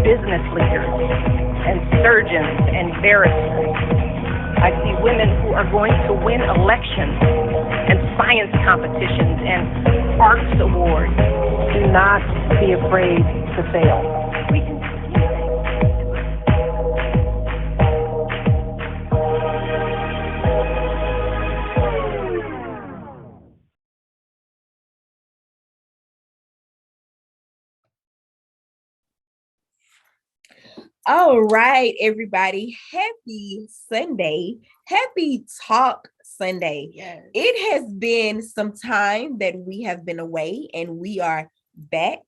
business leaders and surgeons and barristers. I see women who are going to win elections and science competitions and arts awards. Do not be afraid to fail. We can All right, everybody. Happy Sunday. Happy Talk Sunday. Yes. It has been some time that we have been away and we are back.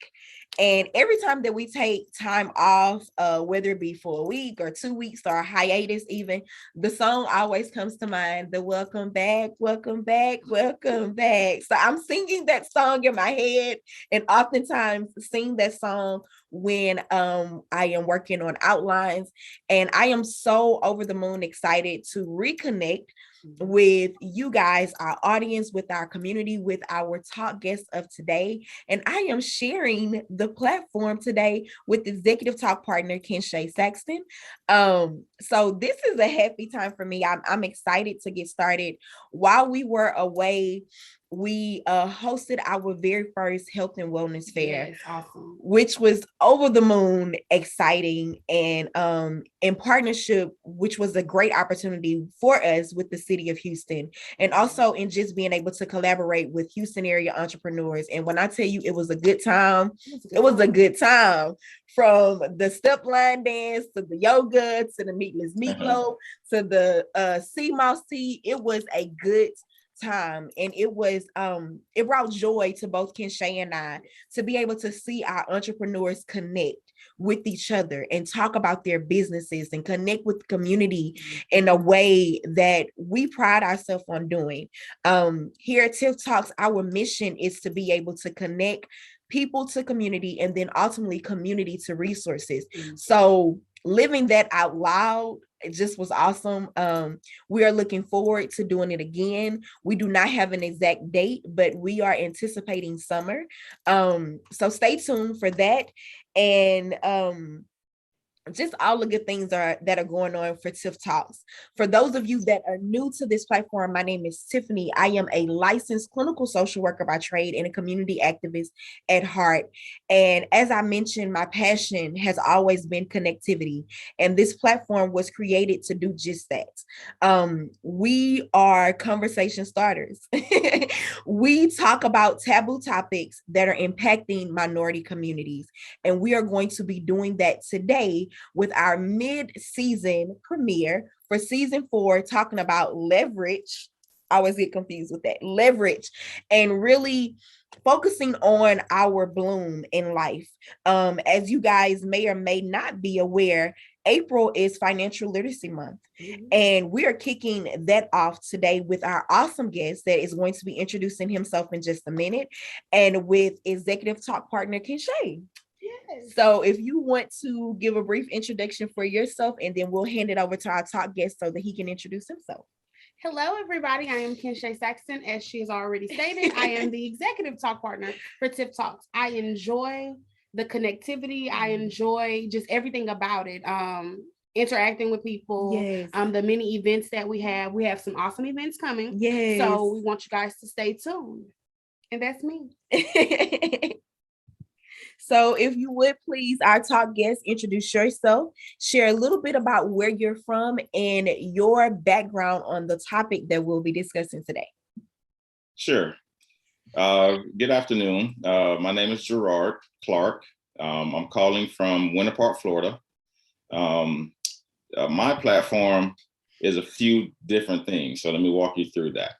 And every time that we take time off, whether it be for a week or 2 weeks or a hiatus, even, the song always comes to mind, the welcome back, welcome back, welcome back. So I'm singing that song in my head and oftentimes sing that song when I am working on outlines. And I am so over the moon excited to reconnect with you guys, our audience, with our community, with our talk guests of today. And I am sharing the platform today with executive talk partner Kinshay Saxton. So this is a happy time for me. I'm excited to get started. While we were away, we hosted our very first health and wellness fair. Yes, awesome. Which was over the moon exciting, and in partnership, which was a great opportunity for us with the city of Houston, and also in just being able to collaborate with Houston area entrepreneurs. And when I tell you it was a good time, it was a good time. From the step line dance to the yoga to the meatless meatloaf to the sea moss tea, it was a good time. And it brought joy to both Kinshay and I to be able to see our entrepreneurs connect with each other and talk about their businesses and connect with the community in a way that we pride ourselves on doing. Here at Tiff Talks, our mission is to be able to connect people to community and then ultimately community to resources. So living that out loud, it just was awesome. We are looking forward to doing it again. We do not have an exact date, but we are anticipating summer. So stay tuned for that. And just all the good things that are going on for Tiff Talks. For those of you that are new to this platform, my name is Tiffany. I am a licensed clinical social worker by trade and a community activist at heart. And as I mentioned, my passion has always been connectivity. And this platform was created to do just that. We are conversation starters. We talk about taboo topics that are impacting minority communities. And we are going to be doing that today with our mid-season premiere for season 4, talking about leverage. I always get confused with that. Leverage, and really focusing on our bloom in life. As you guys may or may not be aware, April is Financial Literacy Month. And we are kicking that off today with our awesome guest that is going to be introducing himself in just a minute, and with executive talk partner Kinshay. So if you want to give a brief introduction for yourself, and then we'll hand it over to our talk guest so that he can introduce himself. Hello, everybody. I am Kinshay Saxton. As she has already stated, I am the executive talk partner for Tiff Talks. I enjoy the connectivity. I enjoy just everything about it. Interacting with people, Yes. The many events that we have. We have some awesome events coming. Yes. So we want you guys to stay tuned. And that's me. So if you would please, our talk guest, introduce yourself, share a little bit about where you're from and your background on the topic that we'll be discussing today. Sure. Good afternoon. My name is Gerard Clark. I'm calling from Winter Park, Florida. My platform is a few different things. So let me walk you through that.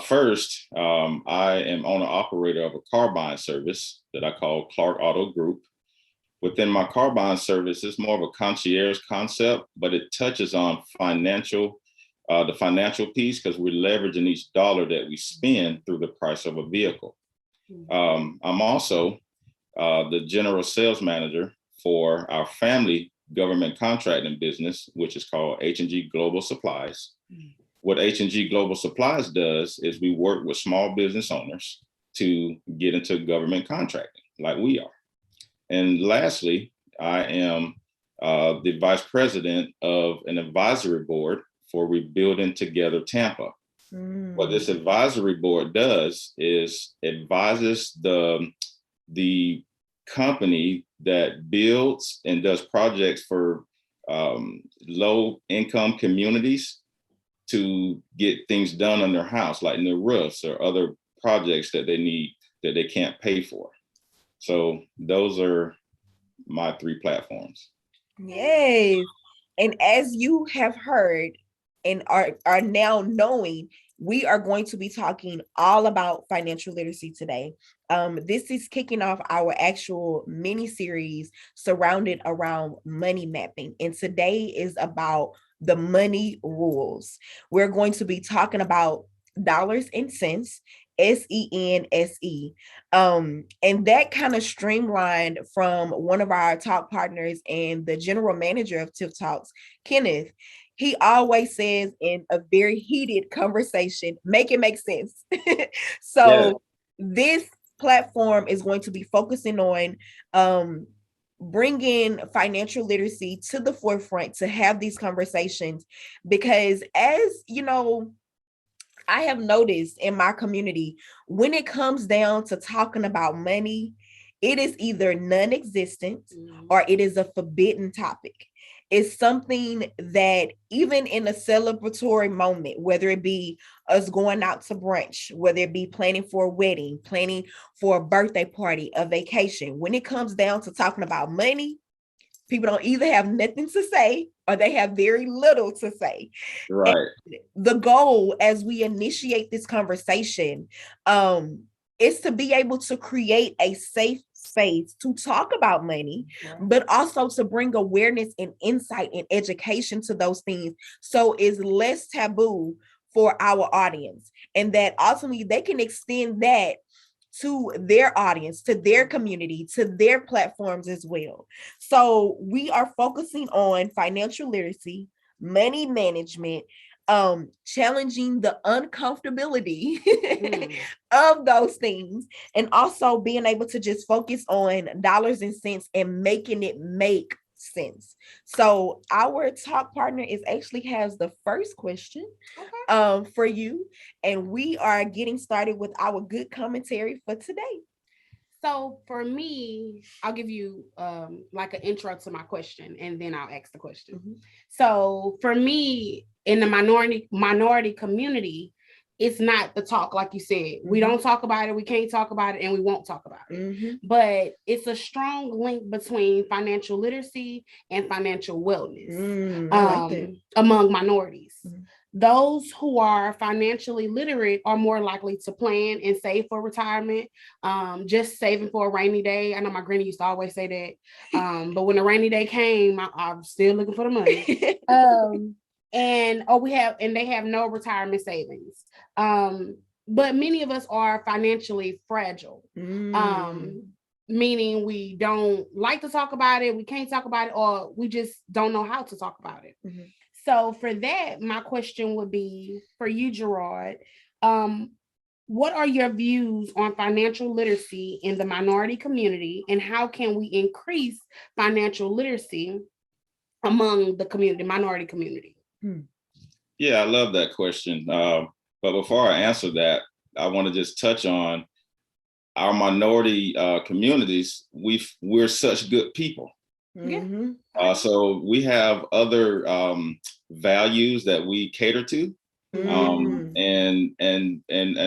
First, I am owner operator of a car buying service that I call Clark Auto Group. Within my car buying service, it's more of a concierge concept, but it touches on the financial piece, because we're leveraging each dollar that we spend through the price of a vehicle. I'm also the general sales manager for our family government contracting business, which is called H&G Global Supplies. What H&G Global Supplies does is we work with small business owners to get into government contracting like we are. And lastly, I am the vice president of an advisory board for Rebuilding Together Tampa. What this advisory board does is advises the company that builds and does projects for low income communities to get things done on their house, like new roofs or other projects that they need that they can't pay for. So those are my 3 platforms. Yes. And as you have heard and are now knowing, we are going to be talking all about financial literacy today. This is kicking off our actual mini series surrounded around money mapping. And today is about the money rules. We're going to be talking about dollars and cents, SENSE. And that kind of streamlined from one of our talk partners and the general manager of Tiff Talks, Kenneth. He always says in a very heated conversation, make it make sense. So this platform is going to be focusing on bringing financial literacy to the forefront to have these conversations, because as you know, I have noticed in my community, when it comes down to talking about money, it is either non-existent or it is a forbidden topic. It's something that even in a celebratory moment, whether it be us going out to brunch, whether it be planning for a wedding, planning for a birthday party, a vacation, when it comes down to talking about money, people don't either have nothing to say or they have very little to say. Right. And the goal as we initiate this conversation is to be able to create a safe space to talk about money, but also to bring awareness and insight and education to those things, so it's less taboo for our audience, and that ultimately they can extend that to their audience, to their community, to their platforms as well. So we are focusing on financial literacy, money management, challenging the uncomfortability of those things, and also being able to just focus on dollars and cents and making it make sense. So our talk partner actually has the first question for you, and we are getting started with our good commentary for today. So for me, I'll give you like an intro to my question, and then I'll ask the question. So for me, in the minority community, it's not the talk, like you said. We don't talk about it, we can't talk about it, and we won't talk about it. But it's a strong link between financial literacy and financial wellness among minorities. Those who are financially literate are more likely to plan and save for retirement, just saving for a rainy day. I know my granny used to always say that, but when the rainy day came, I'm still looking for the money. And they have no retirement savings. But many of us are financially fragile, meaning we don't like to talk about it, we can't talk about it, or we just don't know how to talk about it. So for that, my question would be for you, Gerard, what are your views on financial literacy in the minority community, and how can we increase financial literacy among the minority community? Yeah, I love that question. But before I answer that, I want to just touch on our minority communities. We're such good people. So we have other values that we cater to, and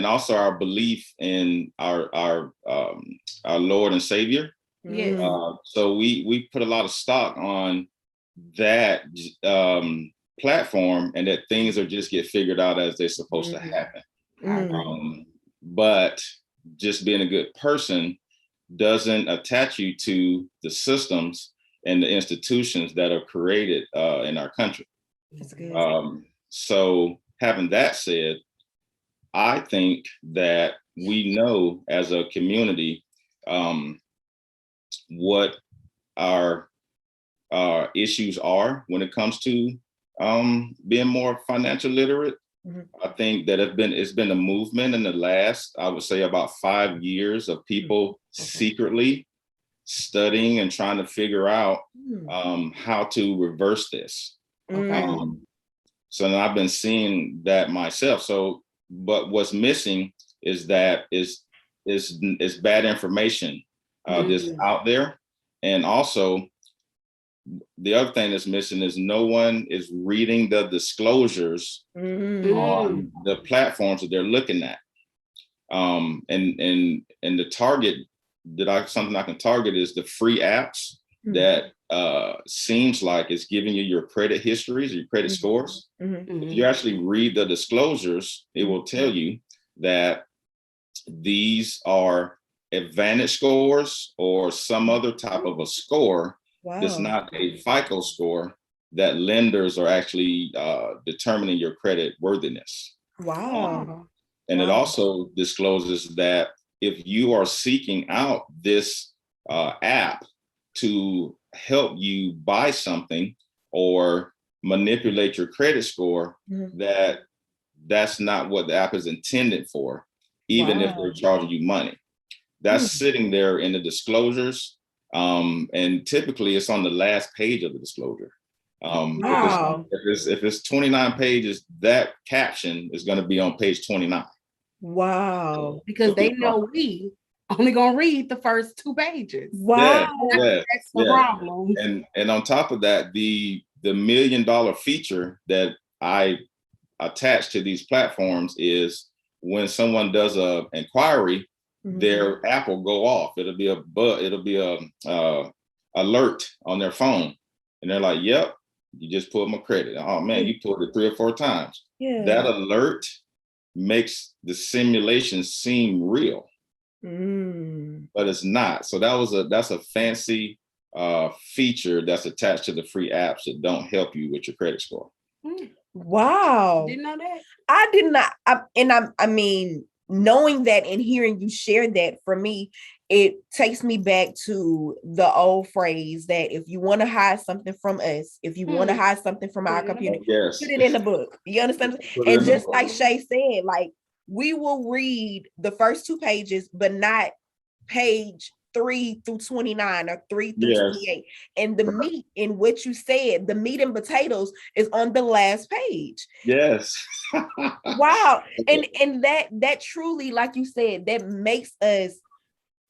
also our belief in our Lord and Savior. So we put a lot of stock on that platform, and that things are just get figured out as they're supposed to happen. But just being a good person doesn't attach you to the systems and the institutions that are created in our country. That's good. So having that said, I think that we know as a community what our issues are when it comes to being more financial literate. I think that it's been a movement in the last, I would say, about 5 years of people secretly studying and trying to figure out how to reverse this. Okay. So now I've been seeing that myself. So, but what's missing is that is bad information that's out there. And also the other thing that's missing is no one is reading the disclosures on the platforms that they're looking at. And the target something I can target is the free apps that seems like it's giving you your credit histories, your credit scores. If you actually read the disclosures, it will tell you that these are advantage scores or some other type of a score that's not a FICO score that lenders are actually determining your credit worthiness. And it also discloses that if you are seeking out this app to help you buy something or manipulate your credit score, that's not what the app is intended for, even if they're charging you money. That's sitting there in the disclosures. And typically it's on the last page of the disclosure. If it's 29 pages, that caption is going to be on page 29. Wow. Because they know we only gonna read the first 2 pages. Wow. That's the problem. And on top of that, the $1 million feature that I attach to these platforms is when someone does a inquiry, their app will go off. It'll be a alert on their phone, and they're like, "Yep, you just pulled my credit. Oh man, you pulled it 3 or 4 times." That alert makes the simulation seem real, but it's not. So that's a fancy feature that's attached to the free apps that don't help you with your credit score. Wow. Didn't know that. I did not. I mean, knowing that and hearing you share that, for me, it takes me back to the old phrase that if you want to hide something from us, if you want to hide something from our community, put it in the book. You understand? And just like Shay said, like, we will read the first 2 pages, but not page 3 through 29 or 3 through 28. And the meat in what you said, the meat and potatoes is on the last page. Yes. Wow. And that truly, like you said, that makes us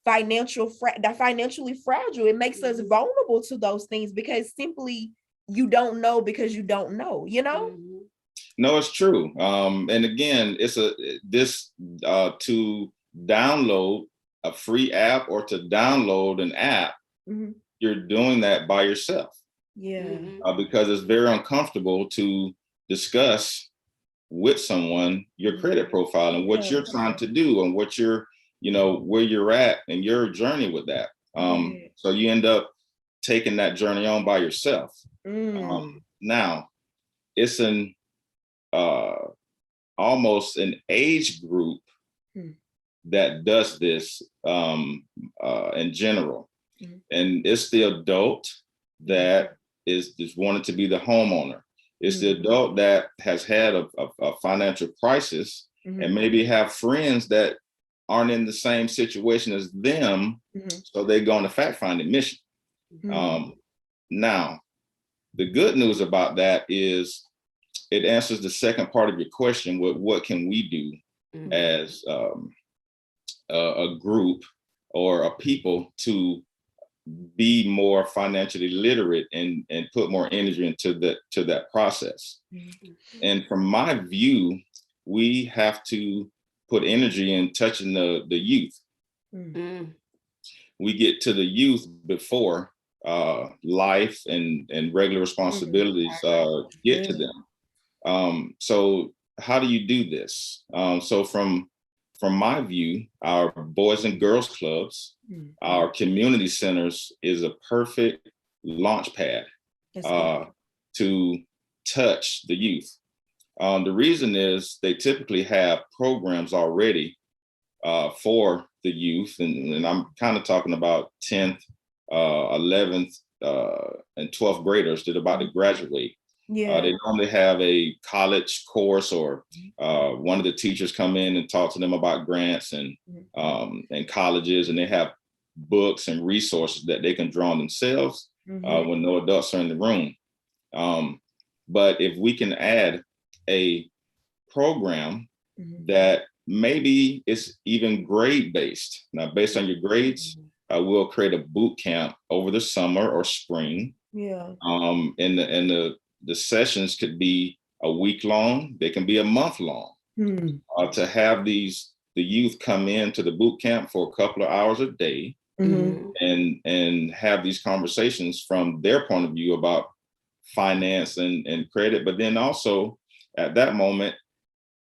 financially fragile. It makes us vulnerable to those things because simply you don't know because you don't know, you know? No, it's true. And again, to download a free app or to download an app, you're doing that by yourself. Because it's very uncomfortable to discuss with someone your credit profile and what you're trying to do and what you're, where you're at and your journey with that. So you end up taking that journey on by yourself. Now, it's almost an age group that does this in general. And it's the adult that is wanting to be the homeowner. It's the adult that has had a financial crisis and maybe have friends that aren't in the same situation as them. So they go on a fact-finding mission. Now, the good news about that is it answers the second part of your question, what can we do as a group or a people to be more financially literate and put more energy into that process. And from my view, we have to put energy in touching the youth. We get to the youth before life and regular responsibilities get to them. So how do you do this? So from my view, our Boys and Girls Clubs, our community centers is a perfect launch pad to touch the youth. The reason is they typically have programs already for the youth, and I'm kind of talking about 10th, 11th, and 12th graders that are about to graduate. They normally have a college course or one of the teachers come in and talk to them about grants and colleges, and they have books and resources that they can draw on themselves when no adults are in the room. But if we can add a program that maybe is even grade based. Now, based on your grades, we'll create a boot camp over the summer or spring. Yeah. And the sessions could be a week long. They can be a month long. To have the youth come into the boot camp for a couple of hours a day and have these conversations from their point of view about finance and credit, but then also at that moment,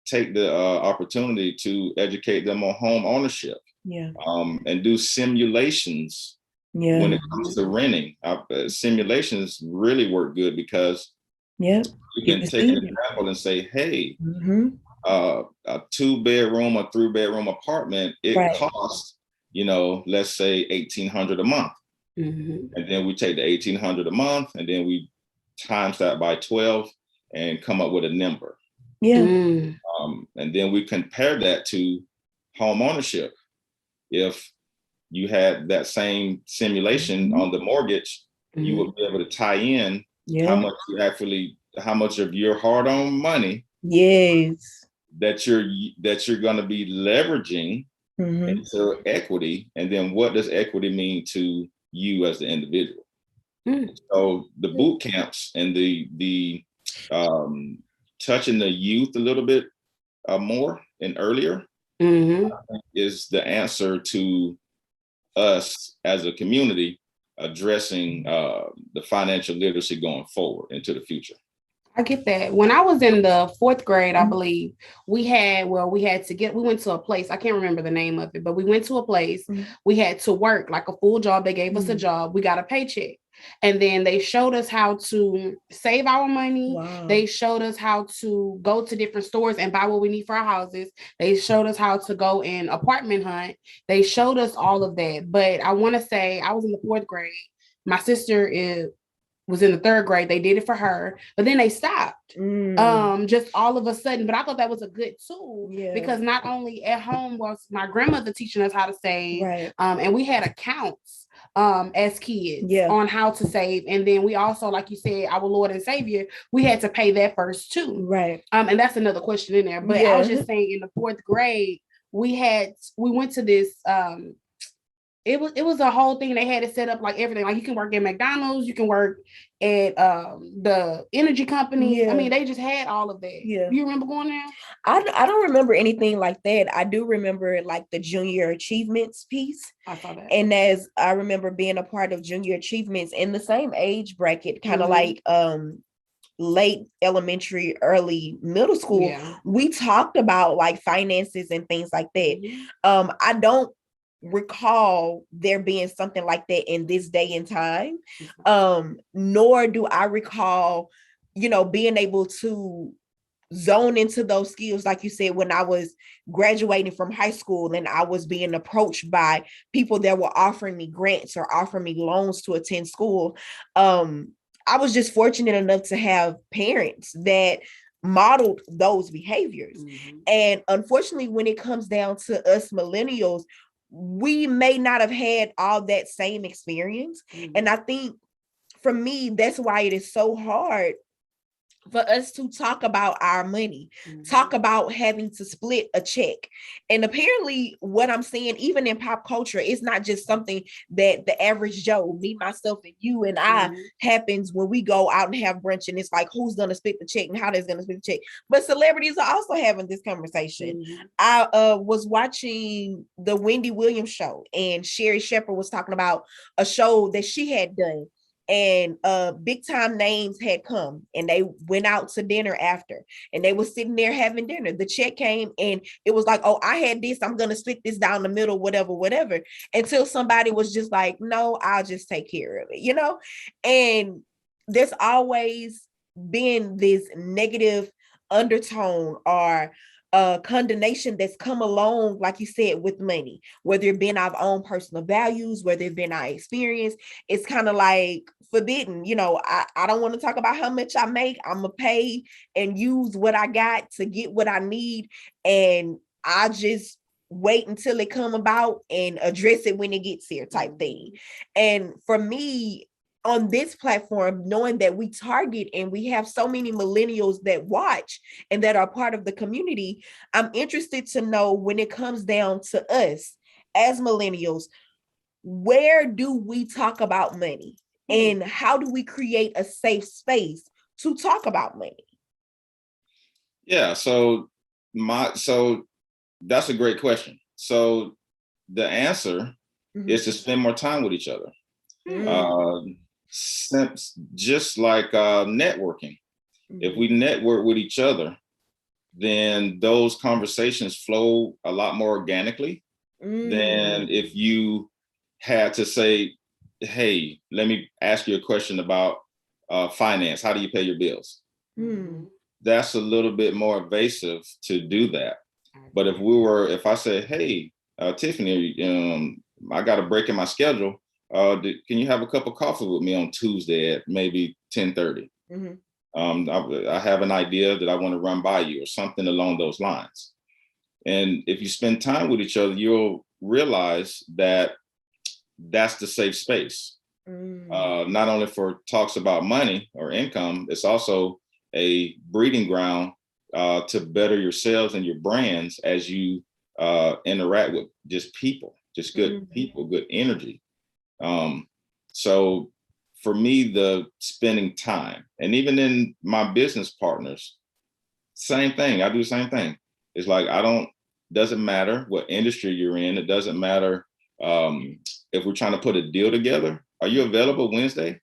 take the opportunity to educate them on home ownership. And do simulations when it comes to renting. Simulations really work good because you can take an example and say, hey, a 2-bedroom or 3-bedroom apartment, it costs, let's say $1,800 a month. And then we take the $1,800 a month and then we times that by 12 and come up with a number. And then we compare that to home ownership. If you had that same simulation on the mortgage, you would be able to tie in how much of your hard-earned money that you're going to be leveraging into equity, and then what does equity mean to you as the individual? So the boot camps and the touching the youth a little bit more and earlier is the answer to us as a community addressing the financial literacy going forward into the future. I get that. When I was in the 4th grade, I believe we went to a place. I can't remember the name of it, but we went to a place. We had to work like a full job. They gave us a job. We got a paycheck. And then they showed us how to save our money. Wow. They showed us how to go to different stores and buy what we need for our houses. They showed us how to go and apartment hunt. They showed us all of that. But I want to say I was in the 4th grade. My sister was in the 3rd grade. They did it for her, but then they stopped just all of a sudden. But I thought that was a good tool because not only at home was my grandmother teaching us how to save, and we had accounts as kids on how to save. And then we also, like you said, our Lord and Savior, we had to pay that first too. And that's another question in there. But I was just saying in the 4th grade, we went to this, it was a whole thing. They had it set up like everything. Like you can work at McDonald's, you can work at the energy company. I mean, they just had all of that. You remember going there? I don't remember anything like that. I do remember like the junior achievements piece. I saw that. And as I remember being a part of junior achievements in the same age bracket, kind of like late elementary, early middle school, we talked about like finances and things like that. I don't recall there being something like that in this day and time, nor do I recall being able to zone into those skills like you said when I was graduating from high school and I was being approached by people that were offering me grants or offering me loans to attend school. I was just fortunate enough to have parents that modeled those behaviors. And unfortunately, when it comes down to us millennials, we may not have had all that same experience. And I think for me, that's why it is so hard for us to talk about our money, talk about having to split a check. And apparently what I'm seeing, even in pop culture, it's not just something that the average Joe, me, myself, and you and I happens when we go out and have brunch and it's like, who's going to split the check and how they're going to split the check. But celebrities are also having this conversation. I was watching the Wendy Williams show and Sherry Shepherd was talking about a show that she had done. And big time names had come and they went out to dinner after and they were sitting there having dinner. The check came and it was like, oh, I had this, I'm going to split this down the middle, whatever, until somebody was just like, no, I'll just take care of it, And there's always been this negative undertone or condemnation that's come along, like you said, with money, whether it been our own personal values, whether it been our experience. It's kind of like forbidden. I don't want to talk about how much I make. I'm gonna pay and use what I got to get what I need. And I just wait until it come about and address it when it gets here type thing. And for me, on this platform, knowing that we target and we have so many millennials that watch and that are part of the community, I'm interested to know, when it comes down to us as millennials, where do we talk about money and how do we create a safe space to talk about money? Yeah, so that's a great question. So the answer is to spend more time with each other. Just like networking. If we network with each other, then those conversations flow a lot more organically than if you had to say, hey, let me ask you a question about finance. How do you pay your bills? That's a little bit more invasive to do that. But if I said, hey, Tiffany, I got a break in my schedule. Can you have a cup of coffee with me on Tuesday at maybe 10:30? I have an idea that I want to run by you, or something along those lines. And if you spend time with each other, you'll realize that that's the safe space. Not only for talks about money or income, it's also a breeding ground to better yourselves and your brands as you interact with just people, just good people, good energy. So for me, the spending time, and even in my business partners, same thing. I do the same thing. It's like, doesn't matter what industry you're in. It doesn't matter if we're trying to put a deal together. Are you available Wednesday?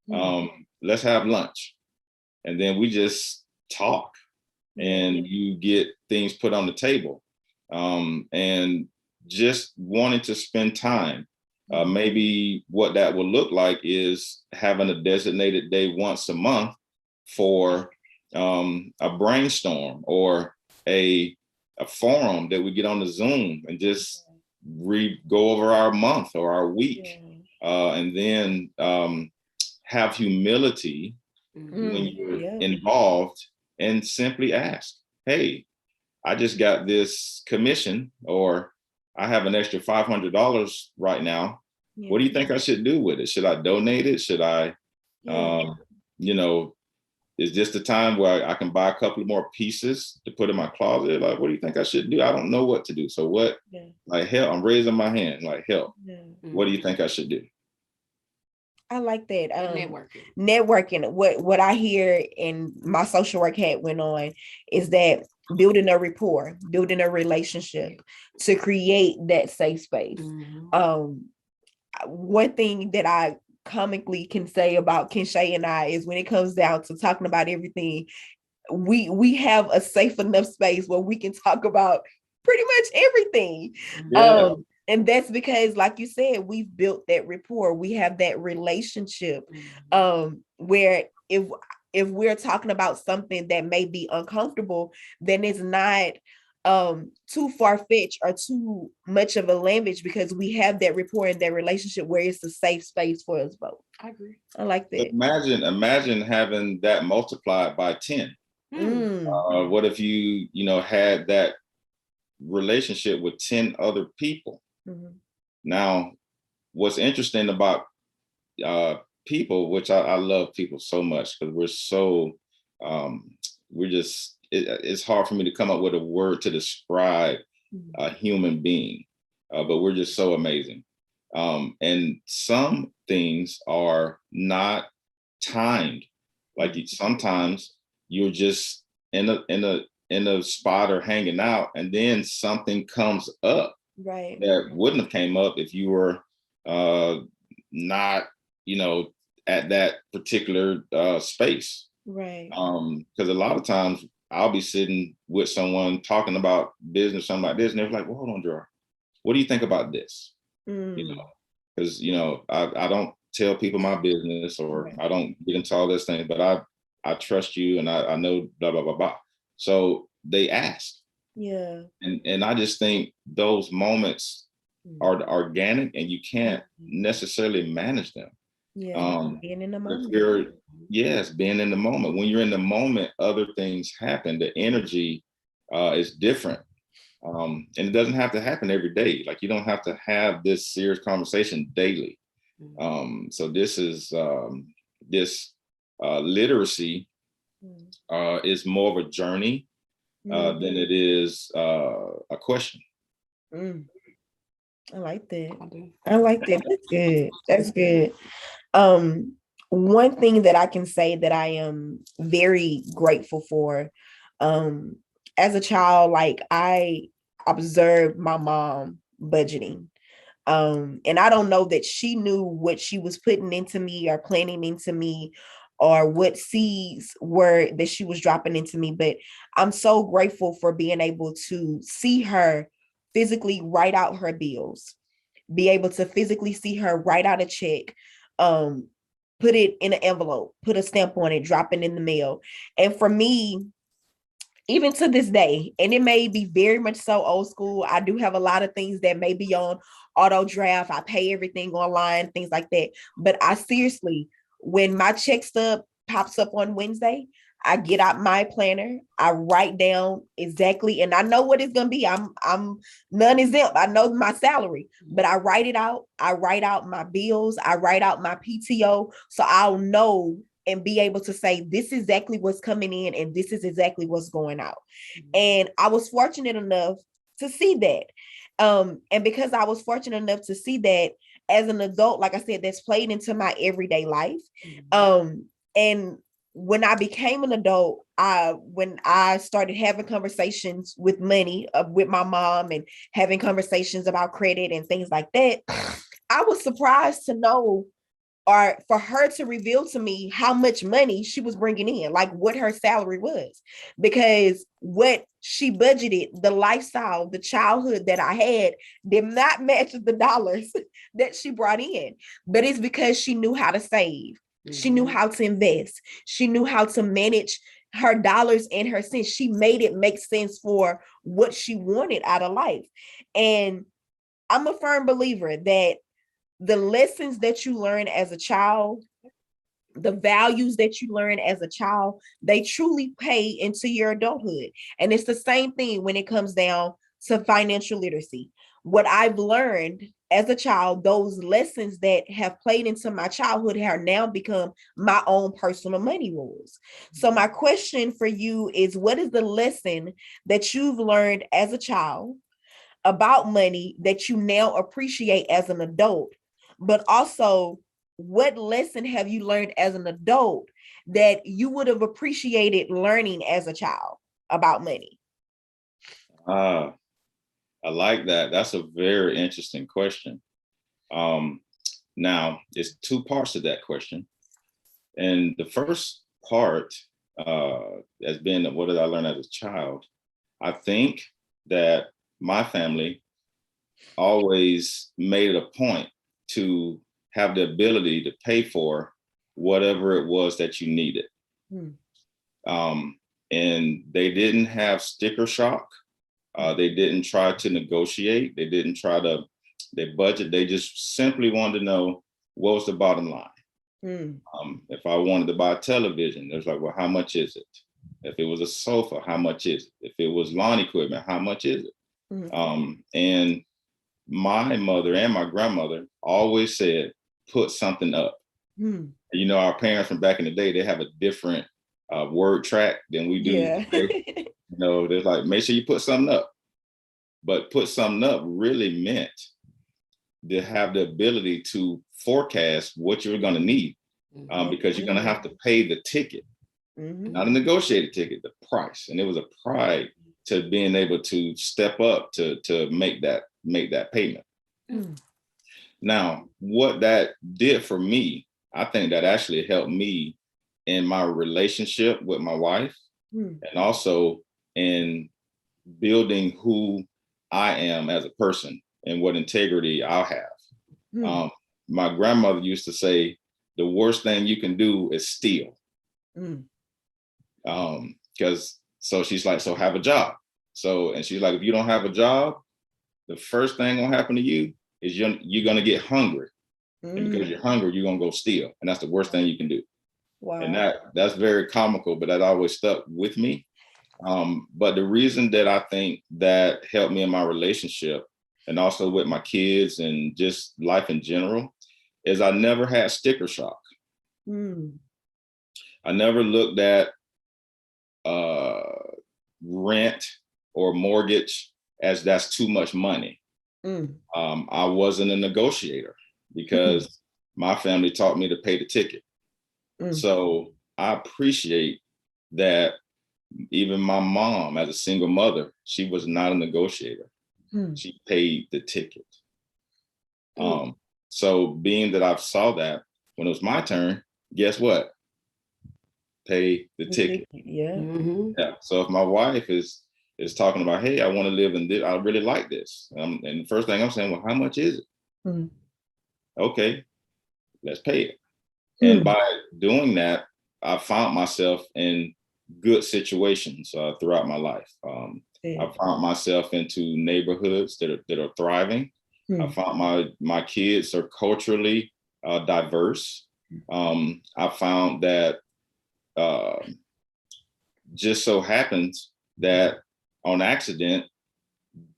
Let's have lunch. And then we just talk and you get things put on the table. And just wanting to spend time. Maybe what that will look like is having a designated day once a month for a brainstorm or a forum that we get on the Zoom and just go over our month or our week. And then have humility when you're involved, and simply ask, hey, I just got this commission, or I have an extra $500 right now. What do you think I should do with it? Should I donate it? Should I, is this the time where I can buy a couple of more pieces to put in my closet? Like, what do you think I should do? I don't know what to do. So what, like, help, I'm raising my hand, like, help. What do you think I should do? I like that. Networking. What I hear in my social work hat went on is that building a rapport, building a relationship to create that safe space. One thing that I comically can say about Kinshay and I is, when it comes down to talking about everything, we have a safe enough space where we can talk about pretty much everything. And that's because, like you said, we've built that rapport. We have that relationship where if we're talking about something that may be uncomfortable, then it's not too far-fetched or too much of a language, because we have that rapport and that relationship where it's a safe space for us both. I agree. I like that. Imagine having that multiplied by 10. What if you had that relationship with 10 other people? Now, what's interesting about people, which I love people so much, because we're so it's hard for me to come up with a word to describe a human being, but we're just so amazing. And some things are not timed. Like, sometimes you're just in a spot or hanging out, and then something comes up that wouldn't have came up if you were not, at that particular space. Because a lot of times I'll be sitting with someone talking about business, something like this, and they're like, well, hold on, Gerard, what do you think about this? Because I don't tell people my business, or I don't get into all this thing, but I trust you, and I know blah blah blah blah. So they ask. And I just think those moments are organic, and you can't necessarily manage them. Being in the moment. Being in the moment. When you're in the moment, other things happen. The energy is different. And it doesn't have to happen every day. Like, you don't have to have this serious conversation daily. So this is this literacy is more of a journey than it is a question. I like that. I like that. That's good. That's good. One thing that I can say that I am very grateful for, as a child, like, I observed my mom budgeting. And I don't know that she knew what she was putting into me or planning into me, or what seeds were that she was dropping into me. But I'm so grateful for being able to see her physically write out her bills, be able to physically see her write out a check, put it in an envelope, put a stamp on it, drop it in the mail. And for me, even to this day, and it may be very much so old school, I do have a lot of things that may be on auto draft. I pay everything online, things like that. But I seriously, when my check stub pops up on Wednesday, I get out my planner, I write down exactly, and I know what it's gonna be. I'm non-exempt. I know my salary, but I write it out. I write out my bills. I write out my PTO, so I'll know and be able to say, this is exactly what's coming in and this is exactly what's going out. And I was fortunate enough to see that. And because I was fortunate enough to see that as an adult, like I said, that's played into my everyday life. And when I became an adult, when I started having conversations with money, with my mom, and having conversations about credit and things like that, I was surprised to know, or for her to reveal to me how much money she was bringing in, like what her salary was, because what she budgeted, the lifestyle, the childhood that I had did not match the dollars that she brought in. But it's because she knew how to save. She knew how to invest. She knew how to manage her dollars and her cents. She made it make sense for what she wanted out of life. And I'm a firm believer that the lessons that you learn as a child, the values that you learn as a child, they truly pay into your adulthood. And it's the same thing when it comes down to financial literacy. What I've learned as a child, those lessons that have played into my childhood have now become my own personal money rules. So my question for you is, what is the lesson that you've learned as a child about money that you now appreciate as an adult? But also, what lesson have you learned as an adult that you would have appreciated learning as a child about money? I like that. That's a very interesting question. Now, there's two parts to that question. And the first part has been, what did I learn as a child? I think that my family always made it a point to have the ability to pay for whatever it was that you needed. And they didn't have sticker shock. They didn't try to negotiate. They didn't try to, they budget. They just simply wanted to know what was the bottom line. If I wanted to buy a television, it was like, well, how much is it? If it was a sofa, how much is it? If it was lawn equipment, how much is it? And my mother and my grandmother always said, put something up. You know, our parents from back in the day, they have a different word track than we do. Yeah. You know, they're like, make sure you put something up. But put something up really meant to have the ability to forecast what you're going to need, because you're going to have to pay the ticket, not a negotiated ticket, the price. And it was a pride to being able to step up to make that payment. Now, what that did for me, I think that actually helped me in my relationship with my wife, and also in building who I am as a person and what integrity I'll have. My grandmother used to say, the worst thing you can do is steal. Because so she's like, so have a job. So, and she's like, if you don't have a job, the first thing gonna happen to you is you're gonna get hungry. And because you're hungry, you're gonna go steal. And that's the worst thing you can do. Wow. And that's very comical, but that always stuck with me. But the reason that I think that helped me in my relationship and also with my kids and just life in general is I never had sticker shock. I never looked at rent or mortgage as that's too much money. I wasn't a negotiator because my family taught me to pay the ticket. So I appreciate that even my mom, as a single mother, she was not a negotiator. She paid the ticket. So being that I saw that when it was my turn, guess what? Pay the ticket. Yeah. Yeah. So if my wife is talking about, hey, I want to live in this, I really like this. And the first thing I'm saying, well, how much is it? Okay, let's pay it. And by doing that, I found myself in good situations throughout my life. I found myself into neighborhoods that are thriving. I found my kids are culturally diverse. I found that just so happens that on accident,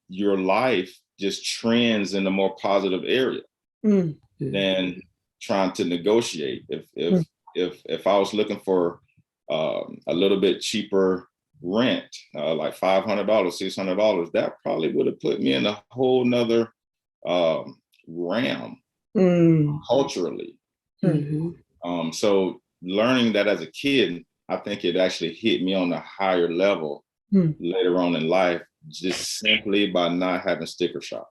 your life just trends in a more positive area than trying to negotiate. If I was looking for a little bit cheaper rent, like $500, $600, that probably would have put me in a whole nother realm culturally. So learning that as a kid, I think it actually hit me on a higher level later on in life, just simply by not having sticker shock.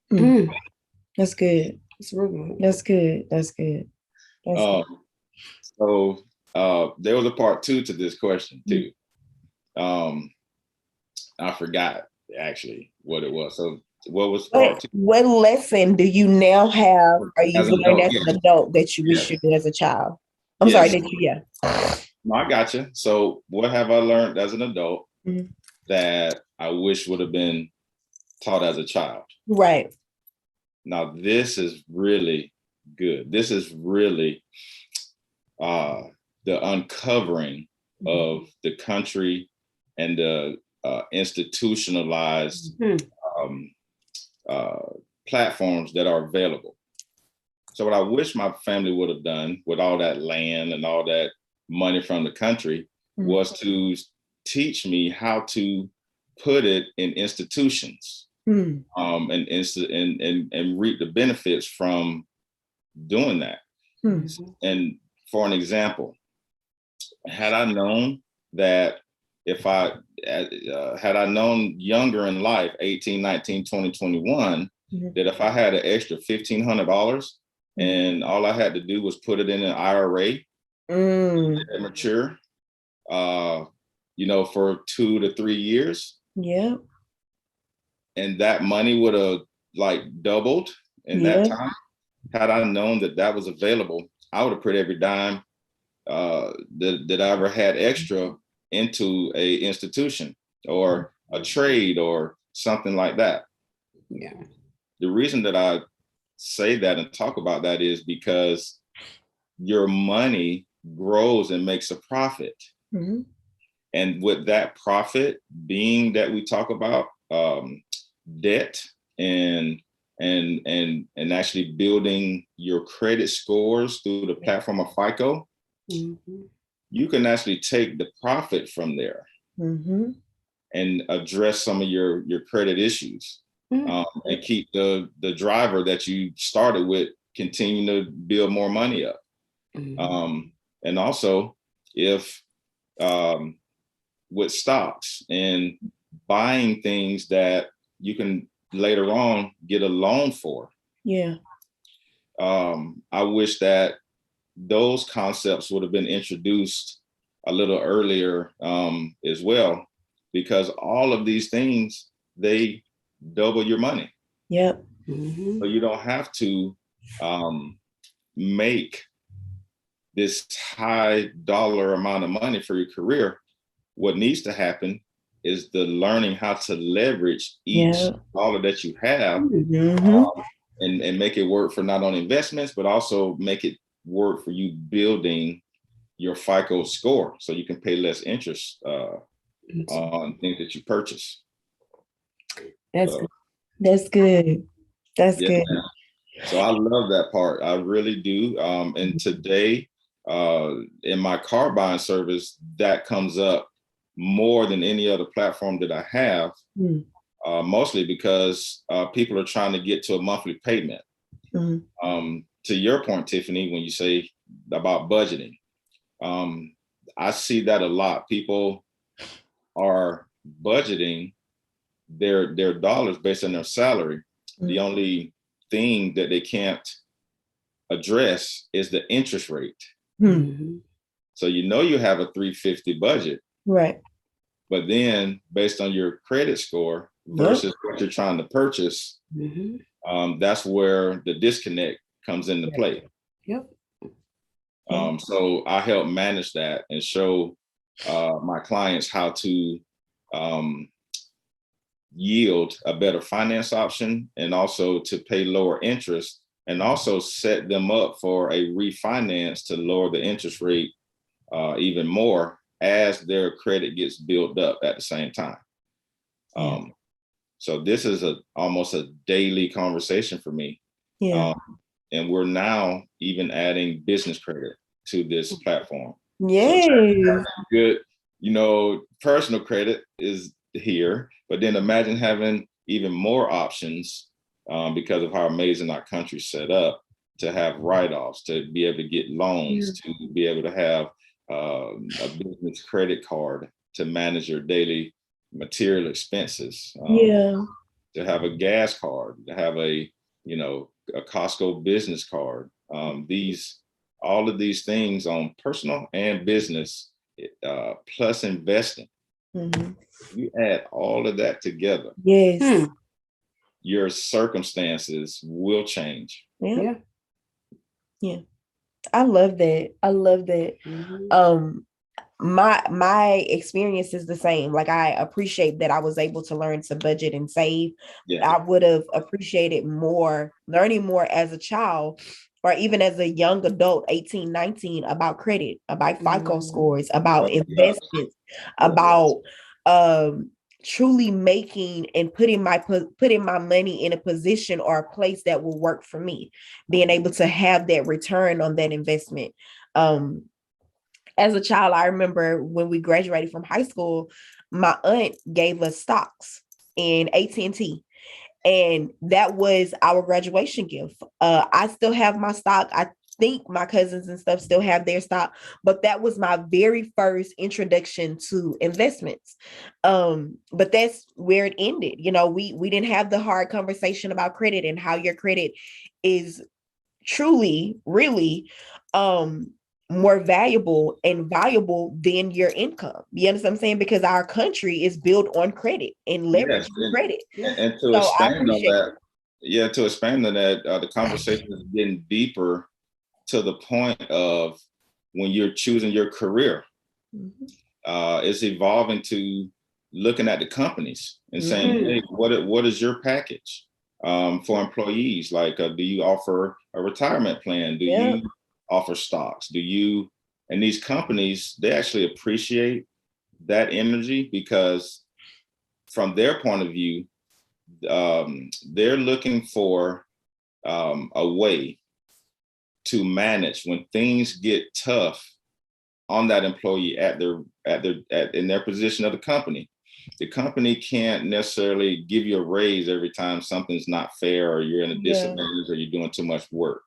That's good. That's good. So there was a part 2 to this question too. I forgot actually what it was. So what was part 2? What lesson do you now have, or you've learned as an adult that you wish you did as a child? I'm sorry, did you? No, I gotcha. So what have I learned as an adult that I wish would have been taught as a child? Right. Now, this is really good. This is really the uncovering of the country and the institutionalized platforms that are available. So what I wish my family would have done with all that land and all that money from the country was to teach me how to put it in institutions and reap the benefits from doing that. And for an example, had I known that had I known younger in life, 18, 19, 20, 21, that if I had an extra $1,500 and all I had to do was put it in an IRA, mature, for 2 to 3 years. Yeah. And that money would have doubled in that time. Had I known that was available, I would have put every dime that I ever had extra into a institution or a trade or something like that. Yeah. The reason that I say that and talk about that is because your money grows and makes a profit. And with that profit being that we talk about debt and actually building your credit scores through the platform of Fico, you can actually take the profit from there and address some of your credit issues and keep the driver that you started with continue to build more money up. And also, if with stocks and buying things that you can later on get a loan for. I wish that those concepts would have been introduced a little earlier as well, because all of these things, they double your money. So you don't have to make this high dollar amount of money for your career. What needs to happen is the learning how to leverage each dollar that you have and make it work for not only investments, but also make it work for you building your FICO score so you can pay less interest on things that you purchase. That's good. That's good. That's Yeah, good. so I love that part. I really do. And today, in my car buying service, that comes up more than any other platform that I have, mostly because people are trying to get to a monthly payment. To your point, Tiffany, when you say about budgeting, I see that a lot. People are budgeting their dollars based on their salary. The only thing that they can't address is the interest rate. So you have a 350 budget, right? But then based on your credit score versus what you're trying to purchase, that's where the disconnect comes into play. So I help manage that and show my clients how to yield a better finance option, and also to pay lower interest, and also set them up for a refinance to lower the interest rate even more as their credit gets built up at the same time. So this is almost a daily conversation for me. And we're now even adding business credit to this platform. So good, personal credit is here, but then imagine having even more options because of how amazing our country's set up, to have write-offs, to be able to get loans, to be able to have a business credit card to manage your daily material expenses, to have a gas card, to have a Costco business card. All of these things on personal and business, plus investing. You add all of that together. Your circumstances will change. I love that. My experience is the same. Like, I appreciate that I was able to learn to budget and save. I would have appreciated learning more as a child, or even as a young adult, 18, 19, about credit, about FICO scores, about investments, about truly making and putting my money in a position or a place that will work for me, being able to have that return on that investment. As a child, I remember when we graduated from high school, my aunt gave us stocks in AT&T. And that was our graduation gift. I still have my stock. I think my cousins and stuff still have their stock, but that was my very first introduction to investments. But that's where it ended. We didn't have the hard conversation about credit and how your credit is truly, really, more valuable and valuable than your income. You understand what I'm saying? Because our country is built on credit and leverage credit. And to expand on that, the conversation is getting deeper to the point of when you're choosing your career. It's evolving to looking at the companies and saying, hey, what is your package for employees? Like, do you offer a retirement plan? Do you offer stocks? And these companies, they actually appreciate that energy, because from their point of view, they're looking for a way to manage when things get tough on that employee in their position of the company. The company can't necessarily give you a raise every time something's not fair, or you're in a disadvantage, or you're doing too much work.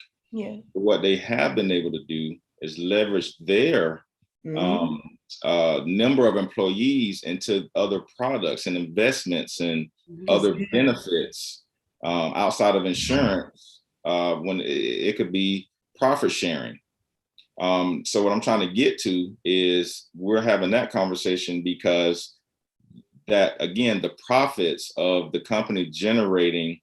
But what they have been able to do is leverage their number of employees into other products and investments and other benefits outside of insurance, when it could be profit sharing. So what I'm trying to get to is we're having that conversation because that, again, the profits of the company generating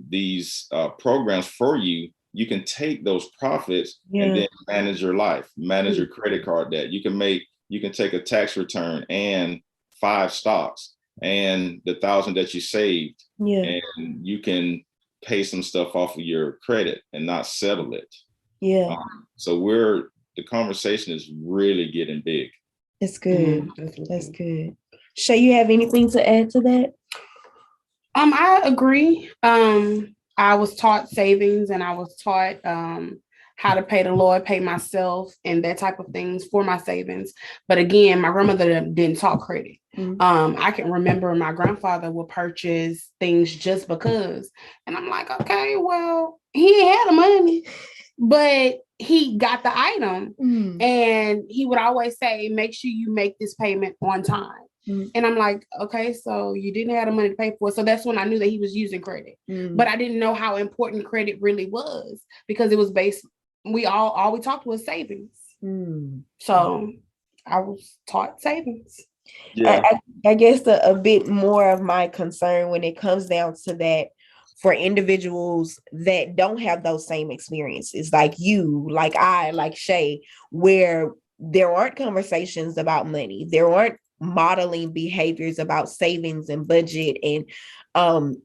these programs for you, you can take those profits and then manage your life, manage your credit card debt. You can take a tax return and 5 stocks and the 1,000 that you saved, and you can pay some stuff off of your credit and not settle it. So the conversation is really getting big. That's good. That's good. Shay, you have anything to add to that? I agree. I was taught savings, and I was taught how to pay the Lord, pay myself, and that type of things for my savings. But again, my grandmother didn't talk credit. I can remember my grandfather would purchase things just because, and I'm like, okay, well, he ain't had the money, but he got the item, and he would always say, make sure you make this payment on time. And I'm like, okay, so you didn't have the money to pay for it. So that's when I knew that he was using credit. But I didn't know how important credit really was, because it was based, all we talked was savings. So I was taught savings. Yeah. I guess a bit more of my concern when it comes down to that, for individuals that don't have those same experiences, like you, like I, like Shay, where there aren't conversations about money, there aren't modeling behaviors about savings and budget and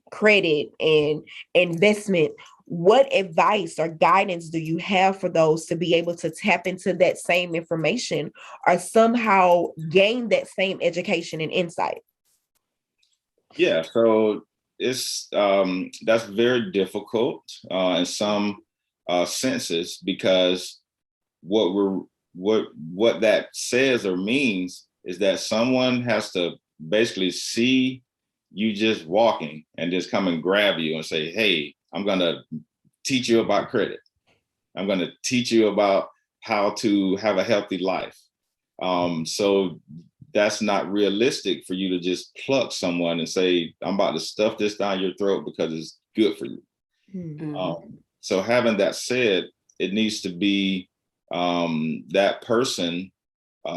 credit and investment. What advice or guidance do you have for those to be able to tap into that same information or somehow gain that same education and insight? Yeah, so it's that's very difficult in some senses, because what that says or means is that someone has to basically see you just walking and just come and grab you and say, hey, I'm going to teach you about credit. I'm going to teach you about how to have a healthy life. So that's not realistic for you to just pluck someone and say, I'm about to stuff this down your throat because it's good for you. So having that said, it needs to be that person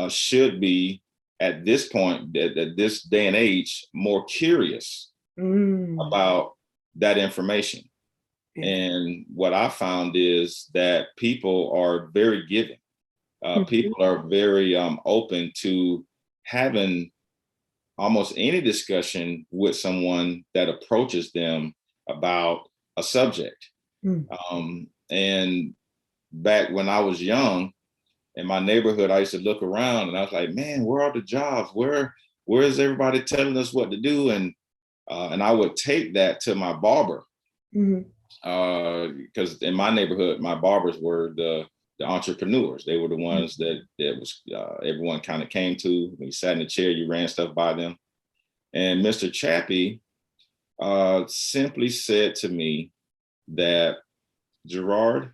should be, at this point, at this day and age, more curious about that information. And what I found is that people are very giving. People are very open to having almost any discussion with someone that approaches them about a subject. And back when I was young, in my neighborhood, I used to look around and I was like, man, where are the jobs? Where is everybody telling us what to do? And I would take that to my barber, because in my neighborhood, my barbers were the entrepreneurs. They were the ones that was everyone kind of came to. When you sat in the chair, you ran stuff by them. And Mr. Chappie simply said to me that, Gerard,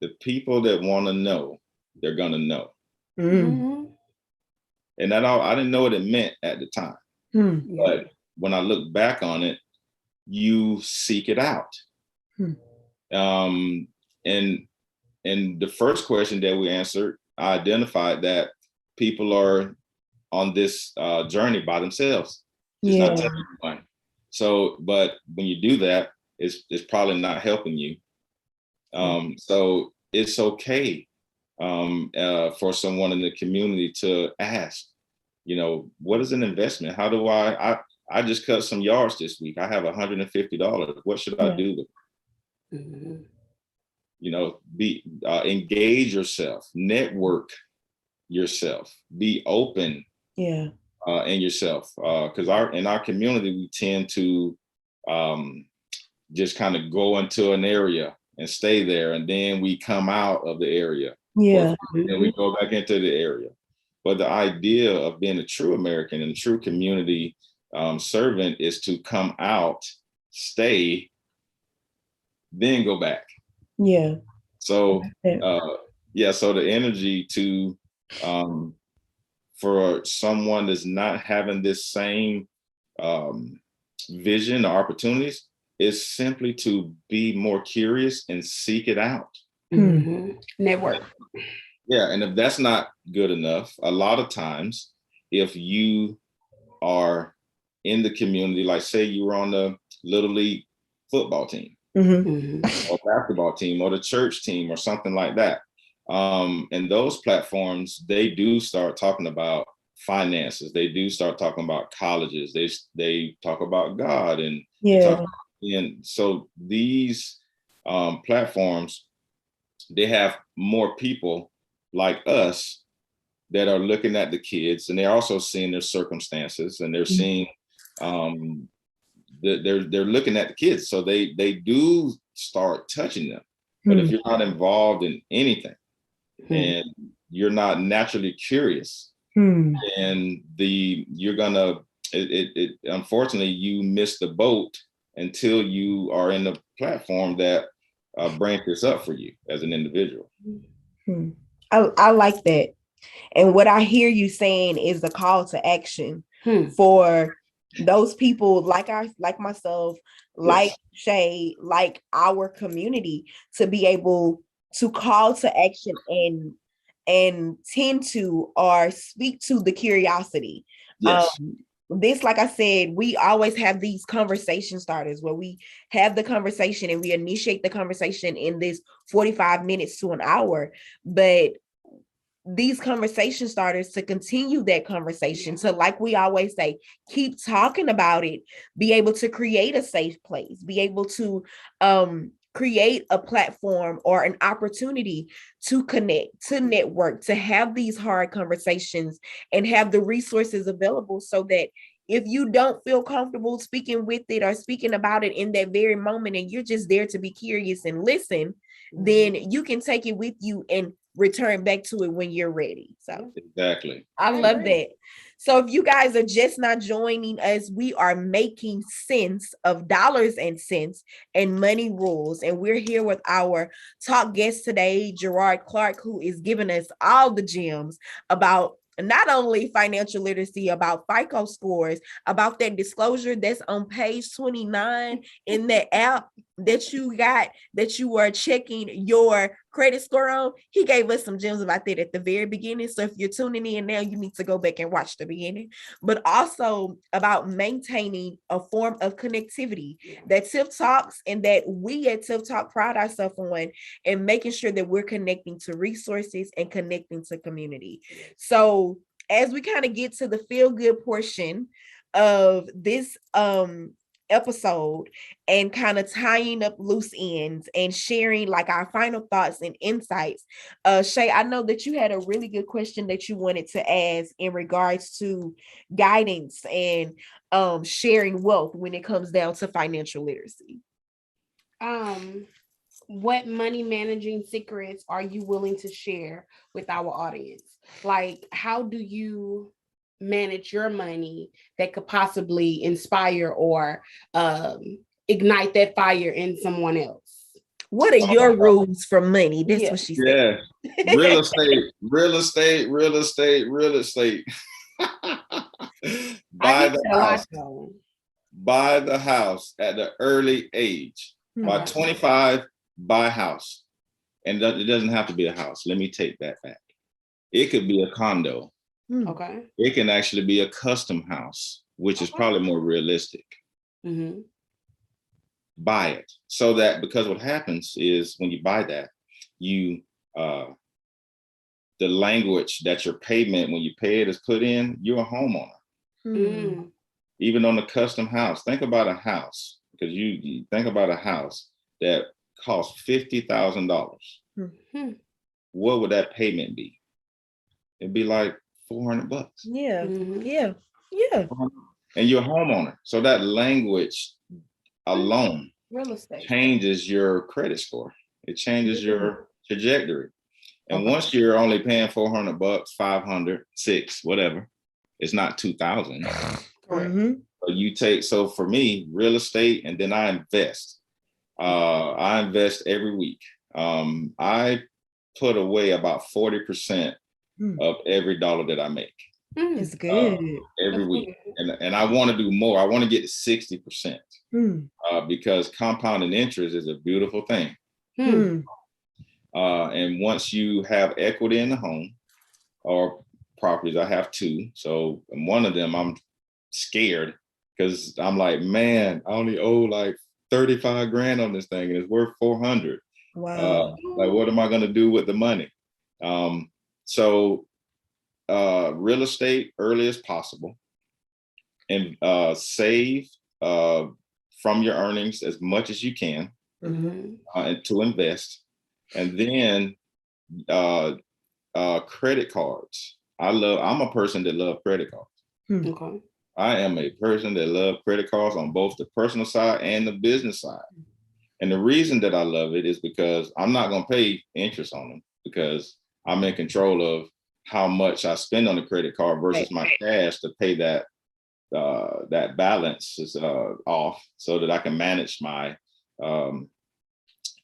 the people that want to know, they're going to know. And that I didn't know what it meant at the time. But when I look back on it, you seek it out. And the first question that we answered, I identified that people are on this journey by themselves. It's not telling anyone. So, but when you do that, it's probably not helping you. So it's okay for someone in the community to ask, what is an investment? How do I just cut some yards this week. I have $150. What should I do with it? Be engage yourself, network yourself, be open in yourself. Because in our community, we tend to just kind of go into an area and stay there, and then we come out of the area. And we go back into the area. But the idea of being a true American and a true community servant is to come out, stay, then go back. So so the energy to for someone that's not having this same vision or opportunities is simply to be more curious and seek it out. Network. Yeah, and if that's not good enough, a lot of times, if you are in the community, like say you were on the Little League football team or basketball team or the church team or something like that. And those platforms, they do start talking about finances. They do start talking about colleges. They talk about God and so these platforms, they have more people like us that are looking at the kids, and they're also seeing their circumstances, and they're seeing they're looking at the kids, so they do start touching them. But if you're not involved in anything and you're not naturally curious, and you're gonna unfortunately you miss the boat until you are in the platform that brings this up for you as an individual. I like that. And what I hear you saying is the call to action for those people like myself, like Shay, like our community, to be able to call to action and tend to or speak to the curiosity. Yes. This, like I said, we always have these conversation starters where we have the conversation and we initiate the conversation in this 45 minutes to an hour. But these conversation starters to continue that conversation, to, like we always say, keep talking about it, be able to create a safe place, be able to create a platform or an opportunity to connect, to network, to have these hard conversations and have the resources available so that if you don't feel comfortable speaking with it or speaking about it in that very moment, and you're just there to be curious and listen, then you can take it with you and return back to it when you're ready. So exactly. I love that. So if you guys are just not joining us, we are making sense of dollars and cents and money rules. And we're here with our talk guest today, Gerard Clark, who is giving us all the gems about not only financial literacy, about Fico scores, about that disclosure that's on page 29 in the app that you got, that you are checking your credit score on. He gave us some gems about that at the very beginning. So if you're tuning in now, you need to go back and watch the beginning, but also about maintaining a form of connectivity that Tiff Talks and that we at Tiff Talk pride ourselves on, and making sure that we're connecting to resources and connecting to community. So as we kind of get to the feel good portion of this episode and kind of tying up loose ends and sharing like our final thoughts and insights, Shay, I know that you had a really good question that you wanted to ask in regards to guidance and sharing wealth when it comes down to financial literacy. What money managing secrets are you willing to share with our audience? Like, how do you manage your money that could possibly inspire or ignite that fire in someone else? What are your rules for money? That's what she said. Yeah. Real estate. Buy the house at the early age. By 25, buy a house. And it doesn't have to be a house. Let me take that back. It could be a condo. Okay. It can actually be a custom house, which is probably more realistic. Buy it. So that, because what happens is when you buy that, you the language that your payment, when you pay it, is put in, you're a homeowner. Even on a custom house, think about a house, because you think about a house that costs $50,000. What would that payment be? It'd be like $400. Yeah. And you're a homeowner. So that language alone real estate changes your credit score. It changes your trajectory. And once you're only paying $400, 500, 6, whatever, it's not 2,000. So for me, real estate, and then I invest. I invest every week. I put away about 40% of every dollar that I make. It's good. Every week. And I want to do more. I want to get to 60%. Because compounding interest is a beautiful thing. And once you have equity in the home or properties, I have 2. So one of them, I'm scared because I'm like, man, I only owe like 35 grand on this thing and it's worth 400. Wow. Like, what am I going to do with the money? So real estate early as possible, and save from your earnings as much as you can, and to invest. And then credit cards. I'm a person that love credit cards. Okay. I am a person that love credit cards on both the personal side and the business side. And the reason that I love it is because I'm not going to pay interest on them, because I'm in control of how much I spend on the credit card versus my cash to pay that balance is off, so that I can manage my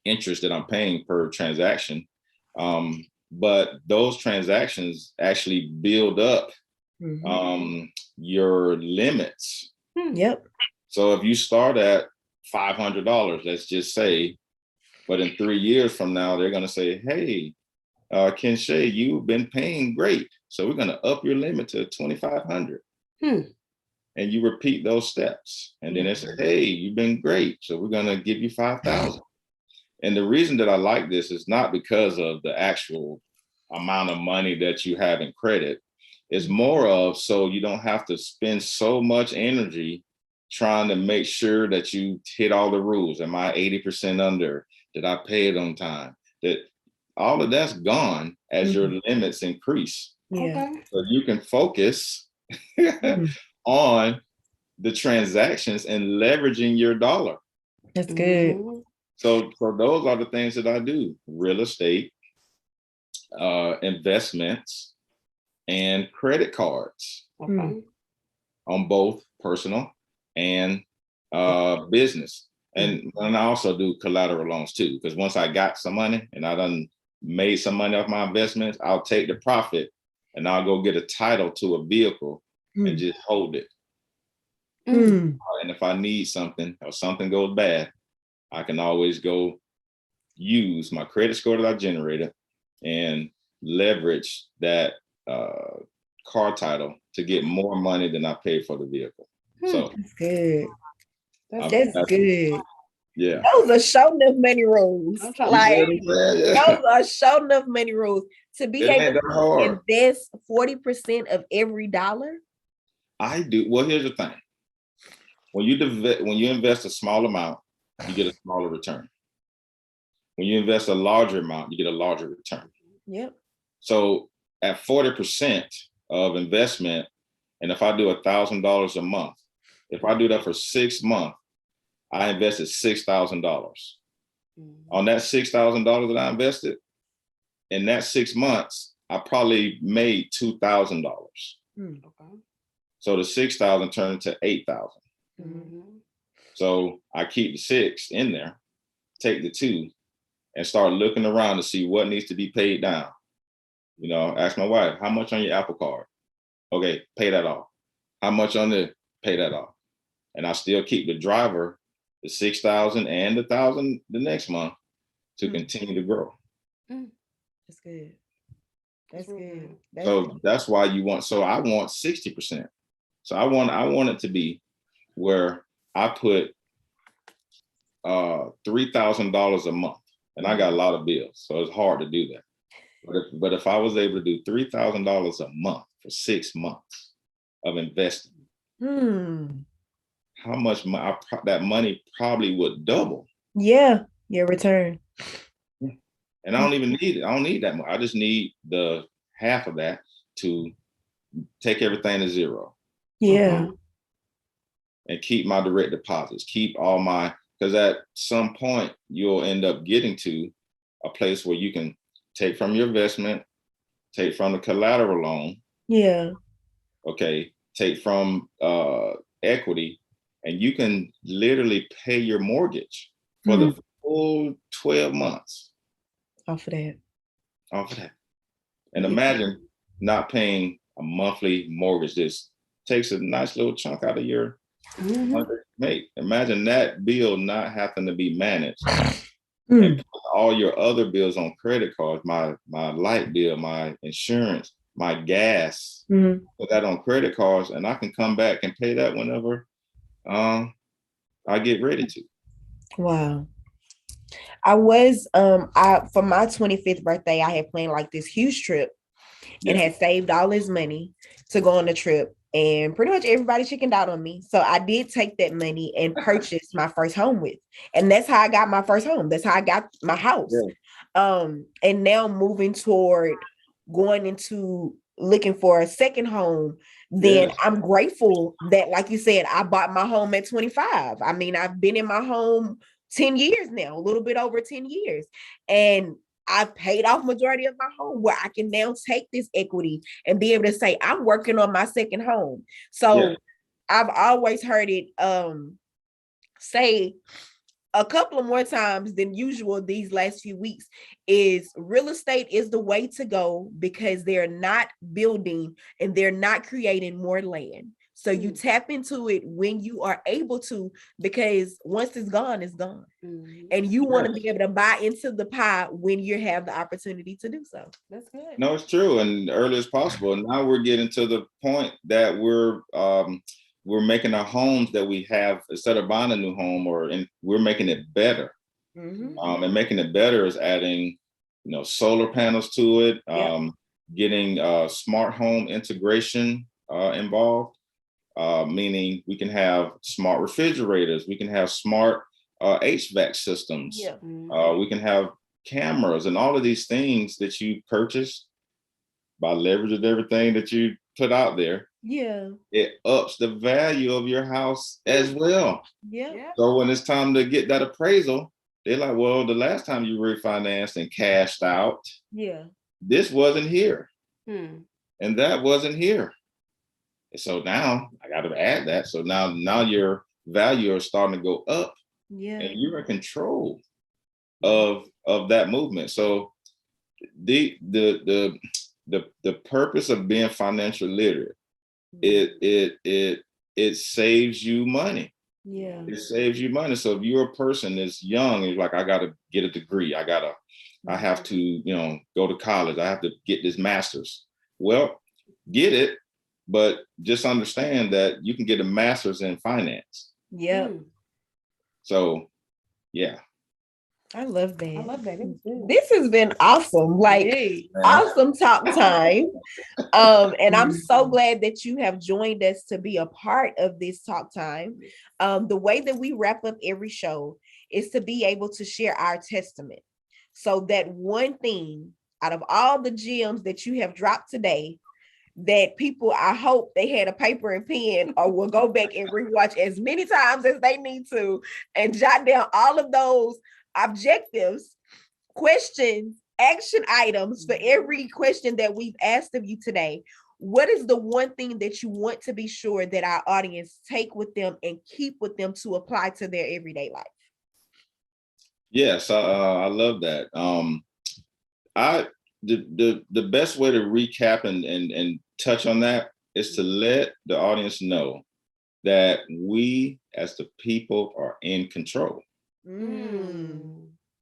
interest that I'm paying per transaction. But those transactions actually build up your limits. Yep. So if you start at $500, let's just say, but in 3 years from now, they're going to say, hey, Ken Shay, you've been paying great, so we're going to up your limit to $2,500. And you repeat those steps. And then they say, hey, you've been great, so we're going to give you $5,000. And the reason that I like this is not because of the actual amount of money that you have in credit. It's more of so you don't have to spend so much energy trying to make sure that you hit all the rules. Am I 80% under? Did I pay it on time? That all of that's gone as your limits increase. Yeah. So you can focus on the transactions and leveraging your dollar. That's good. So those are the things that I do: real estate, investments, and credit cards on both personal and business. And I also do collateral loans too, because once I got some money and I done made some money off my investments, I'll take the profit and I'll go get a title to a vehicle and just hold it. And if I need something or something goes bad, I can always go use my credit score that I generated and leverage that car title to get more money than I paid for the vehicle. So that's good. That's good. Yeah. Those are show enough money rules. Like those are show enough money rules to be able to invest 40% of every dollar. I do. Well, here's the thing. When you invest a small amount, you get a smaller return. When you invest a larger amount, you get a larger return. Yep. So at 40% of investment, and if I do $1,000 a month, if I do that for 6 months, I invested $6,000. On that $6,000 that I invested, in that 6 months, I probably made $2,000. So the 6,000 turned to 8,000. So I keep the 6 in there, take the 2, and start looking around to see what needs to be paid down. You know, ask my wife, how much on your Apple Card? Okay, pay that off. How much on the pay that off? And I still keep the driver, the 6,000 and the 1,000 the next month to continue to grow. That's good. That's good. So that's why I want 60%. So I want it to be where I put $3,000 a month, and I got a lot of bills, so it's hard to do that. But if I was able to do $3,000 a month for 6 months of investing, how much that money probably would double. Yeah, your return. And I don't even need it. I don't need that much. I just need the half of that to take everything to zero. Yeah. And keep my direct deposits, keep all my, because at some point you'll end up getting to a place where you can take from your investment, take from the collateral loan. Yeah. Okay. Take from equity, and you can literally pay your mortgage for the full 12 months. Off of that. And imagine not paying a monthly mortgage. This takes a nice little chunk out of your mate. Imagine that bill not having to be managed. And all your other bills on credit cards, my light bill, my insurance, my gas, put that on credit cards, and I can come back and pay that whenever I get ready to. Wow. I was for my 25th birthday, I had planned like this huge trip and had saved all this money to go on the trip, and pretty much everybody chickened out on me. So I did take that money and purchase my first home with, and that's how I got my first home. That's how I got my house. And now moving toward going into looking for a second home, then Yes. I'm grateful that, like you said, I bought my home at 25. I mean, I've been in my home 10 years now, a little bit over 10 years. And I've paid off majority of my home where I can now take this equity and be able to say, I'm working on my second home. So Yeah. I've always heard it say a couple of more times than usual these last few weeks is real estate is the way to go because they're not building and they're not creating more land. So you tap into it when you are able to, because once it's gone, it's gone. And you want to be able to buy into the pie when you have the opportunity to do so. That's good. No, it's true, and early as possible. And now we're getting to the point that we're making our homes that we have, instead of buying a new home, we're making it better. And making it better is adding, solar panels to it, getting smart home integration involved, meaning we can have smart refrigerators, we can have smart HVAC systems, we can have cameras, and all of these things that you purchase by leveraging everything that you put out there. It ups the value of your house as well. So when it's time to get that appraisal, they're like, well, the last time you refinanced and cashed out, this wasn't here. And that wasn't here. So now I got to add that. So now your value is starting to go up, and you're in control of that movement. So the purpose of being financial literate, it saves you money. It saves you money. So if you're a person that's young and like, I got to get a degree, I have to, go to college, I have to get this master's. Well, get it, but just understand that you can get a master's in finance. So, yeah. I love that. I love that. This has been awesome. Awesome talk time. And I'm so glad that you have joined us to be a part of this talk time. The way that we wrap up every show is to be able to share our testament. So that one thing out of all the gems that you have dropped today, that people, I hope they had a paper and pen or will go back and rewatch as many times as they need to and jot down all of those objectives, questions, action items for every question that we've asked of you today. What is the one thing that you want to be sure that our audience take with them and keep with them to apply to their everyday life? Yes, I love that. The best way to recap and touch on that is to let the audience know that we as the people are in control.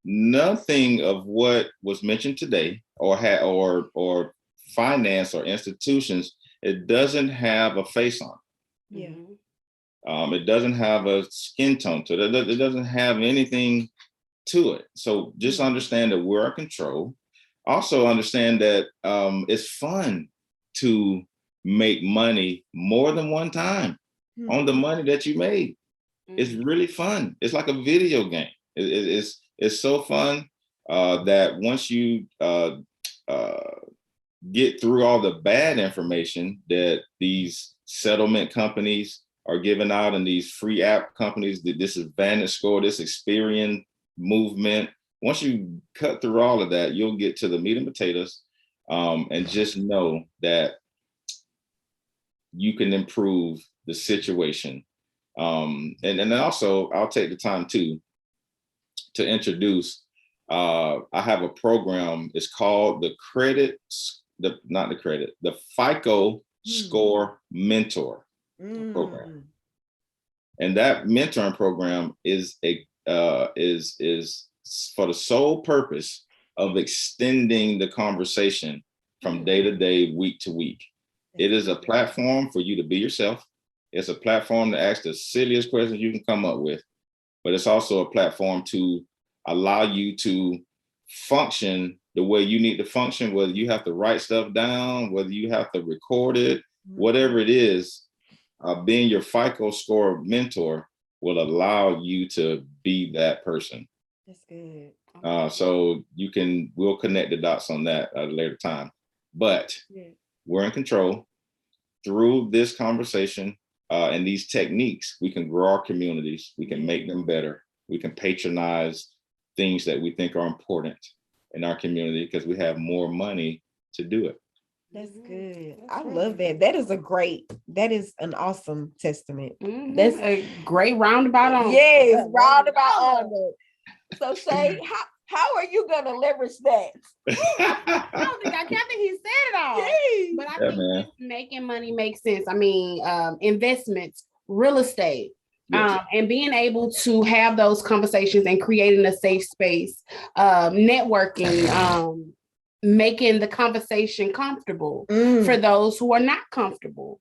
Nothing of what was mentioned today or finance or institutions, it doesn't have a face on it. It doesn't have a skin tone to it. It doesn't have anything to it. So just understand that we're in control. Also understand that it's fun to make money more than one time on the money that you made. It's really fun. It's like a video game. It's so fun that once you get through all the bad information that these settlement companies are giving out and these free app companies, this Advantage Score, this Experian movement, once you cut through all of that, you'll get to the meat and potatoes, and just know that you can improve the situation. And then also, I'll take the time to introduce, I have a program. It's called the FICO Score Mentor program. And that mentoring program is for the sole purpose of extending the conversation from day to day, week to week. It is a platform for you to be yourself. It's a platform to ask the silliest questions you can come up with, but it's also a platform to allow you to function the way you need to function, whether you have to write stuff down, whether you have to record it, whatever it is. Being your FICO score mentor will allow you to be that person. That's good. So we'll connect the dots on that at a later time. But we're in control. Through this conversation and these techniques, we can grow our communities. We can make them better. We can patronize things that we think are important in our community because we have more money to do it. That's good. I love that. That is an awesome testament. That's a great roundabout on. Yes, roundabout on. So Shay, how are you gonna leverage that? I think he said it all. Yay. But I think making money makes sense. I mean, investments, real estate, and being able to have those conversations and creating a safe space, networking, making the conversation comfortable for those who are not comfortable.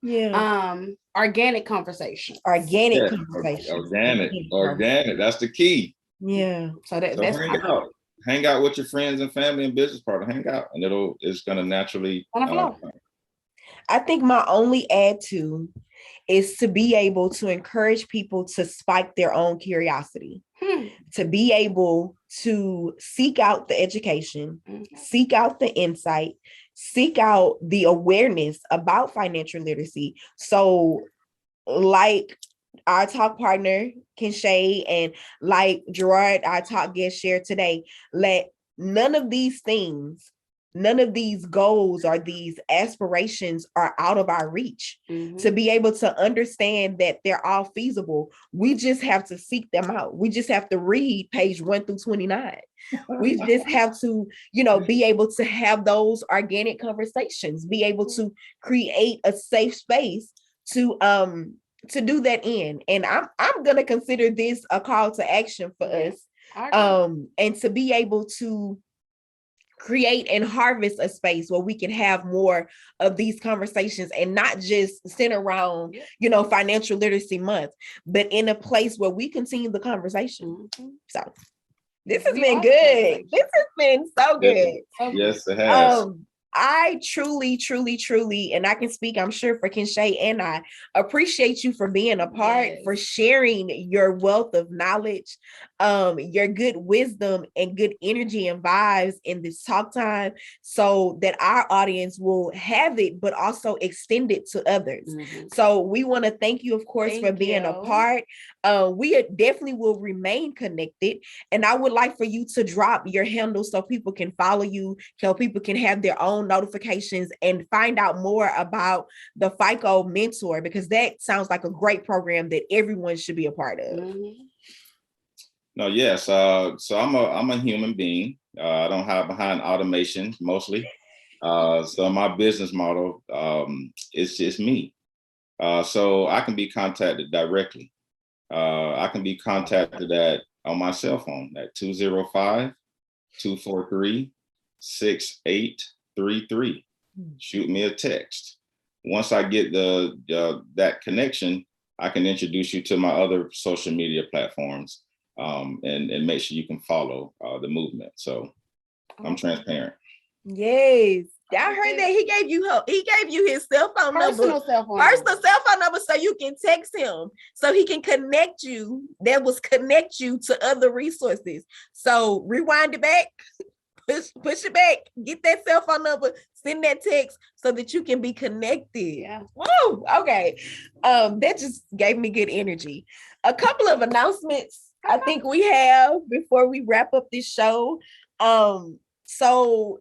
Organic conversation. Organic. That's the key. Yeah. So that's hang out with your friends and family and business partner. Hang out, and it's gonna naturally. I think my only add to is to be able to encourage people to spike their own curiosity, to be able to seek out the education, seek out the insight, seek out the awareness about financial literacy. So like our talk partner, Kinshay, and like Gerard, our talk guest shared today, let none of these things, none of these goals or these aspirations are out of our reach. To be able to understand that they're all feasible, we just have to seek them out. We just have to read page 1 through 29. We just have to, be able to have those organic conversations, be able to create a safe space to do that in. And I'm gonna consider this a call to action for us. And to be able to create and harvest a space where we can have more of these conversations and not just sit around, financial literacy month, but in a place where we continue the conversation. So this has been good. This has been so good. Yes, it has. I truly, and I can speak, I'm sure, for Kinshay and I appreciate you for being a part, for sharing your wealth of knowledge, your good wisdom and good energy and vibes in this talk time, so that our audience will have it, but also extend it to others. So we want to thank you, of course, for being a part. We definitely will remain connected. And I would like for you to drop your handle so people can follow you, so people can have their own notifications and find out more about the Fico Mentor, because that sounds like a great program that everyone should be a part of. No, yes. So I'm a human being. I don't hide behind automation mostly. So my business model is just me. So I can be contacted directly. I can be contacted on my cell phone at 205-243-6833. Shoot me a text. Once I get that connection, I can introduce you to my other social media platforms, and make sure you can follow the movement. So I'm transparent. Yes. I heard that he gave you his cell phone number, personal cell phone number, so you can text him, so he can connect you. Connect you to other resources. So rewind it back, push it back, get that cell phone number, send that text so that you can be connected. Woo, okay. That just gave me good energy. A couple of announcements I think we have before we wrap up this show. So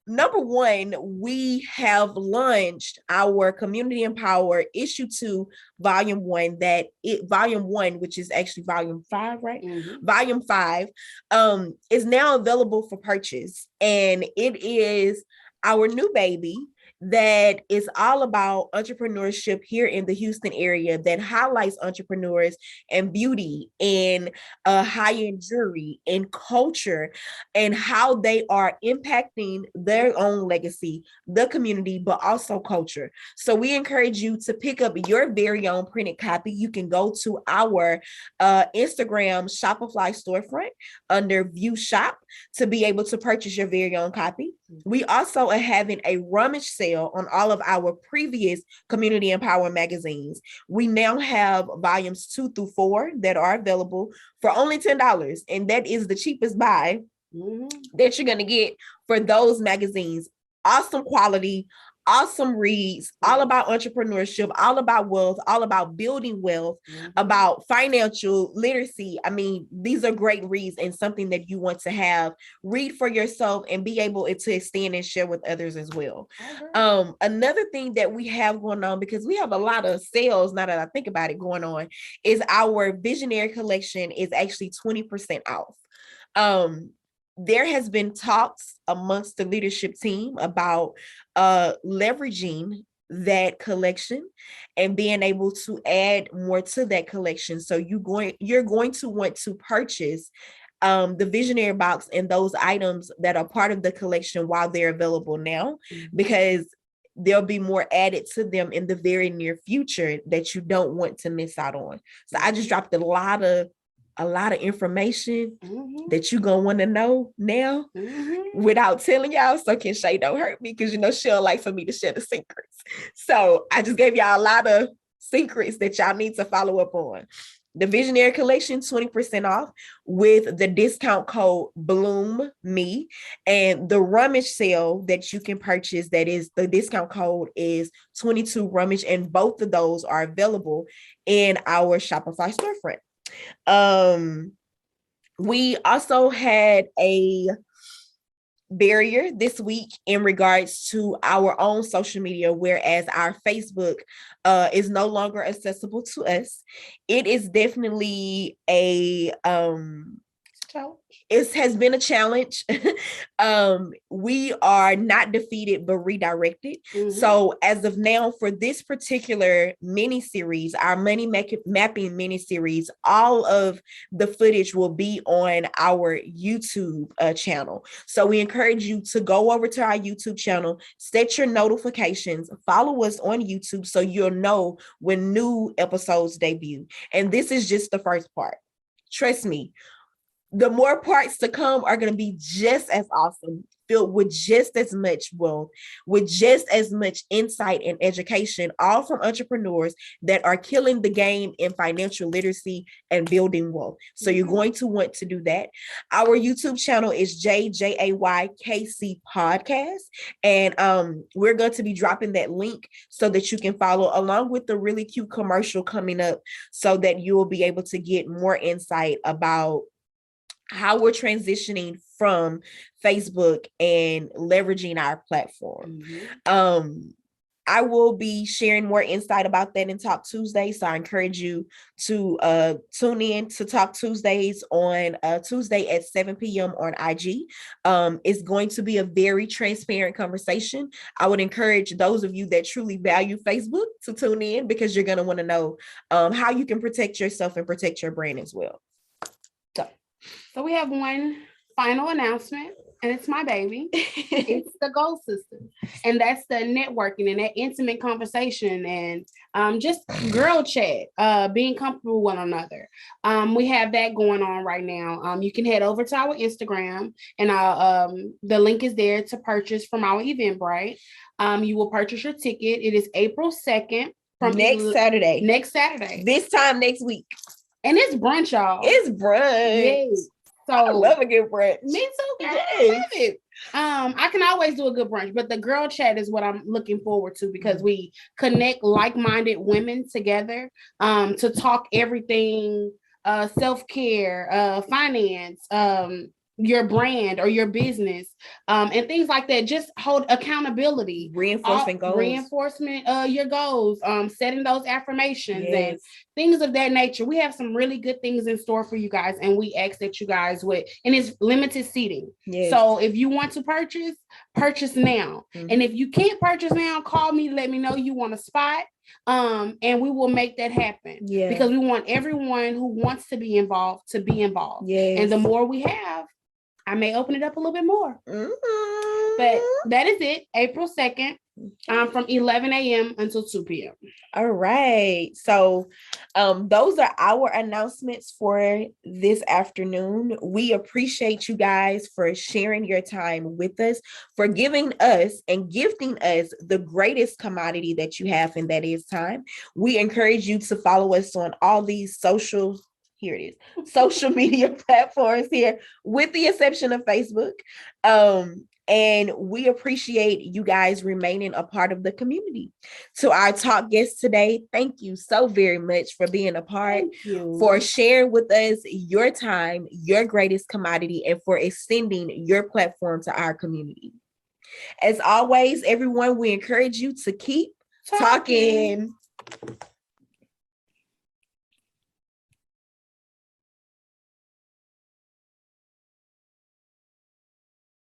number one, we have launched our Community Empower Issue 2, Volume 1, Volume 1, which is actually Volume 5, right? Volume 5 is now available for purchase. And it is our new baby that is all about entrepreneurship here in the Houston area, that highlights entrepreneurs and beauty and high-end jewelry and culture and how they are impacting their own legacy, the community, but also culture. So we encourage you to pick up your very own printed copy. You can go to our Instagram Shopify storefront under View Shop to be able to purchase your very own copy. We also are having a rummage sale on all of our previous Community Empower magazines. We now have volumes 2 through 4 that are available for only $10. And that is the cheapest buy that you're going to get for those magazines. Awesome quality, awesome reads, all about entrepreneurship, all about wealth, all about building wealth, about financial literacy. I mean, these are great reads and something that you want to have read for yourself and be able to extend and share with others as well. Another thing that we have going on, because we have a lot of sales now that I think about it going on, is our Visionary collection is actually 20% off. There has been talks amongst the leadership team about leveraging that collection and being able to add more to that collection. So you're going to want to purchase the Visionary box and those items that are part of the collection while they're available now, because there'll be more added to them in the very near future that you don't want to miss out on. So I just dropped a lot of information that you're gonna want to know now without telling y'all. So Kinshay don't hurt me, because she don't like for me to share the secrets. So I just gave y'all a lot of secrets that y'all need to follow up on. The Visionary collection, 20% off with the discount code BLOOMME, and the rummage sale that you can purchase, that is, the discount code is 22 rummage, and both of those are available in our Shopify storefront. We also had a barrier this week in regards to our own social media, whereas our Facebook is no longer accessible to us. It is definitely a it has been a challenge. We are not defeated, but redirected. So as of now, for this particular mini series, our money mapping mini series, all of the footage will be on our YouTube channel. So we encourage you to go over to our YouTube channel, set your notifications, follow us on YouTube so you'll know when new episodes debut. And this is just the first part. Trust me, the more parts to come are going to be just as awesome, filled with just as much wealth, with just as much insight and education, all from entrepreneurs that are killing the game in financial literacy and building wealth. So you're going to want to do that. Our YouTube channel is JJAYKC Podcast. And we're going to be dropping that link so that you can follow along with the really cute commercial coming up, so that you will be able to get more insight about how we're transitioning from Facebook and leveraging our platform. I will be sharing more insight about that in Talk Tuesday. So I encourage you to tune in to Talk Tuesdays on Tuesday at 7 p.m. on IG. It's going to be a very transparent conversation. I would encourage those of you that truly value Facebook to tune in, because you're going to want to know how you can protect yourself and protect your brand as well. So we have one final announcement, and it's my baby. It's the Goal System. And that's the networking and that intimate conversation and just girl chat, being comfortable with one another. We have that going on right now. You can head over to our Instagram, and the link is there to purchase from our Eventbrite. You will purchase your ticket. It is April 2nd. From Saturday. Next Saturday. This time next week. And it's brunch, y'all. It's brunch. Yes. So I love a good brunch. Me too. Yes. I love it. I can always do a good brunch, but the girl chat is what I'm looking forward to, because we connect like-minded women together to talk everything, self-care, finance, your brand or your business, and things like that. Just hold accountability, reinforcement your goals, setting those affirmations and things of that nature. We have some really good things in store for you guys, and we ask that you guys would, and it's limited seating. So if you want to purchase now. And if you can't purchase now, call me, let me know you want a spot. And we will make that happen, because we want everyone who wants to be involved to be involved. And the more we have, I may open it up a little bit more. But that is it. April 2nd, from 11 a.m. until 2 p.m. All right. So those are our announcements for this afternoon. We appreciate you guys for sharing your time with us, for giving us and gifting us the greatest commodity that you have, and that is time. We encourage you to follow us on all these social media platforms here, with the exception of Facebook. And we appreciate you guys remaining a part of the community. To our talk guests today, thank you so very much for being a part, for sharing with us your time, your greatest commodity, and for extending your platform to our community. As always, everyone, we encourage you to keep talking.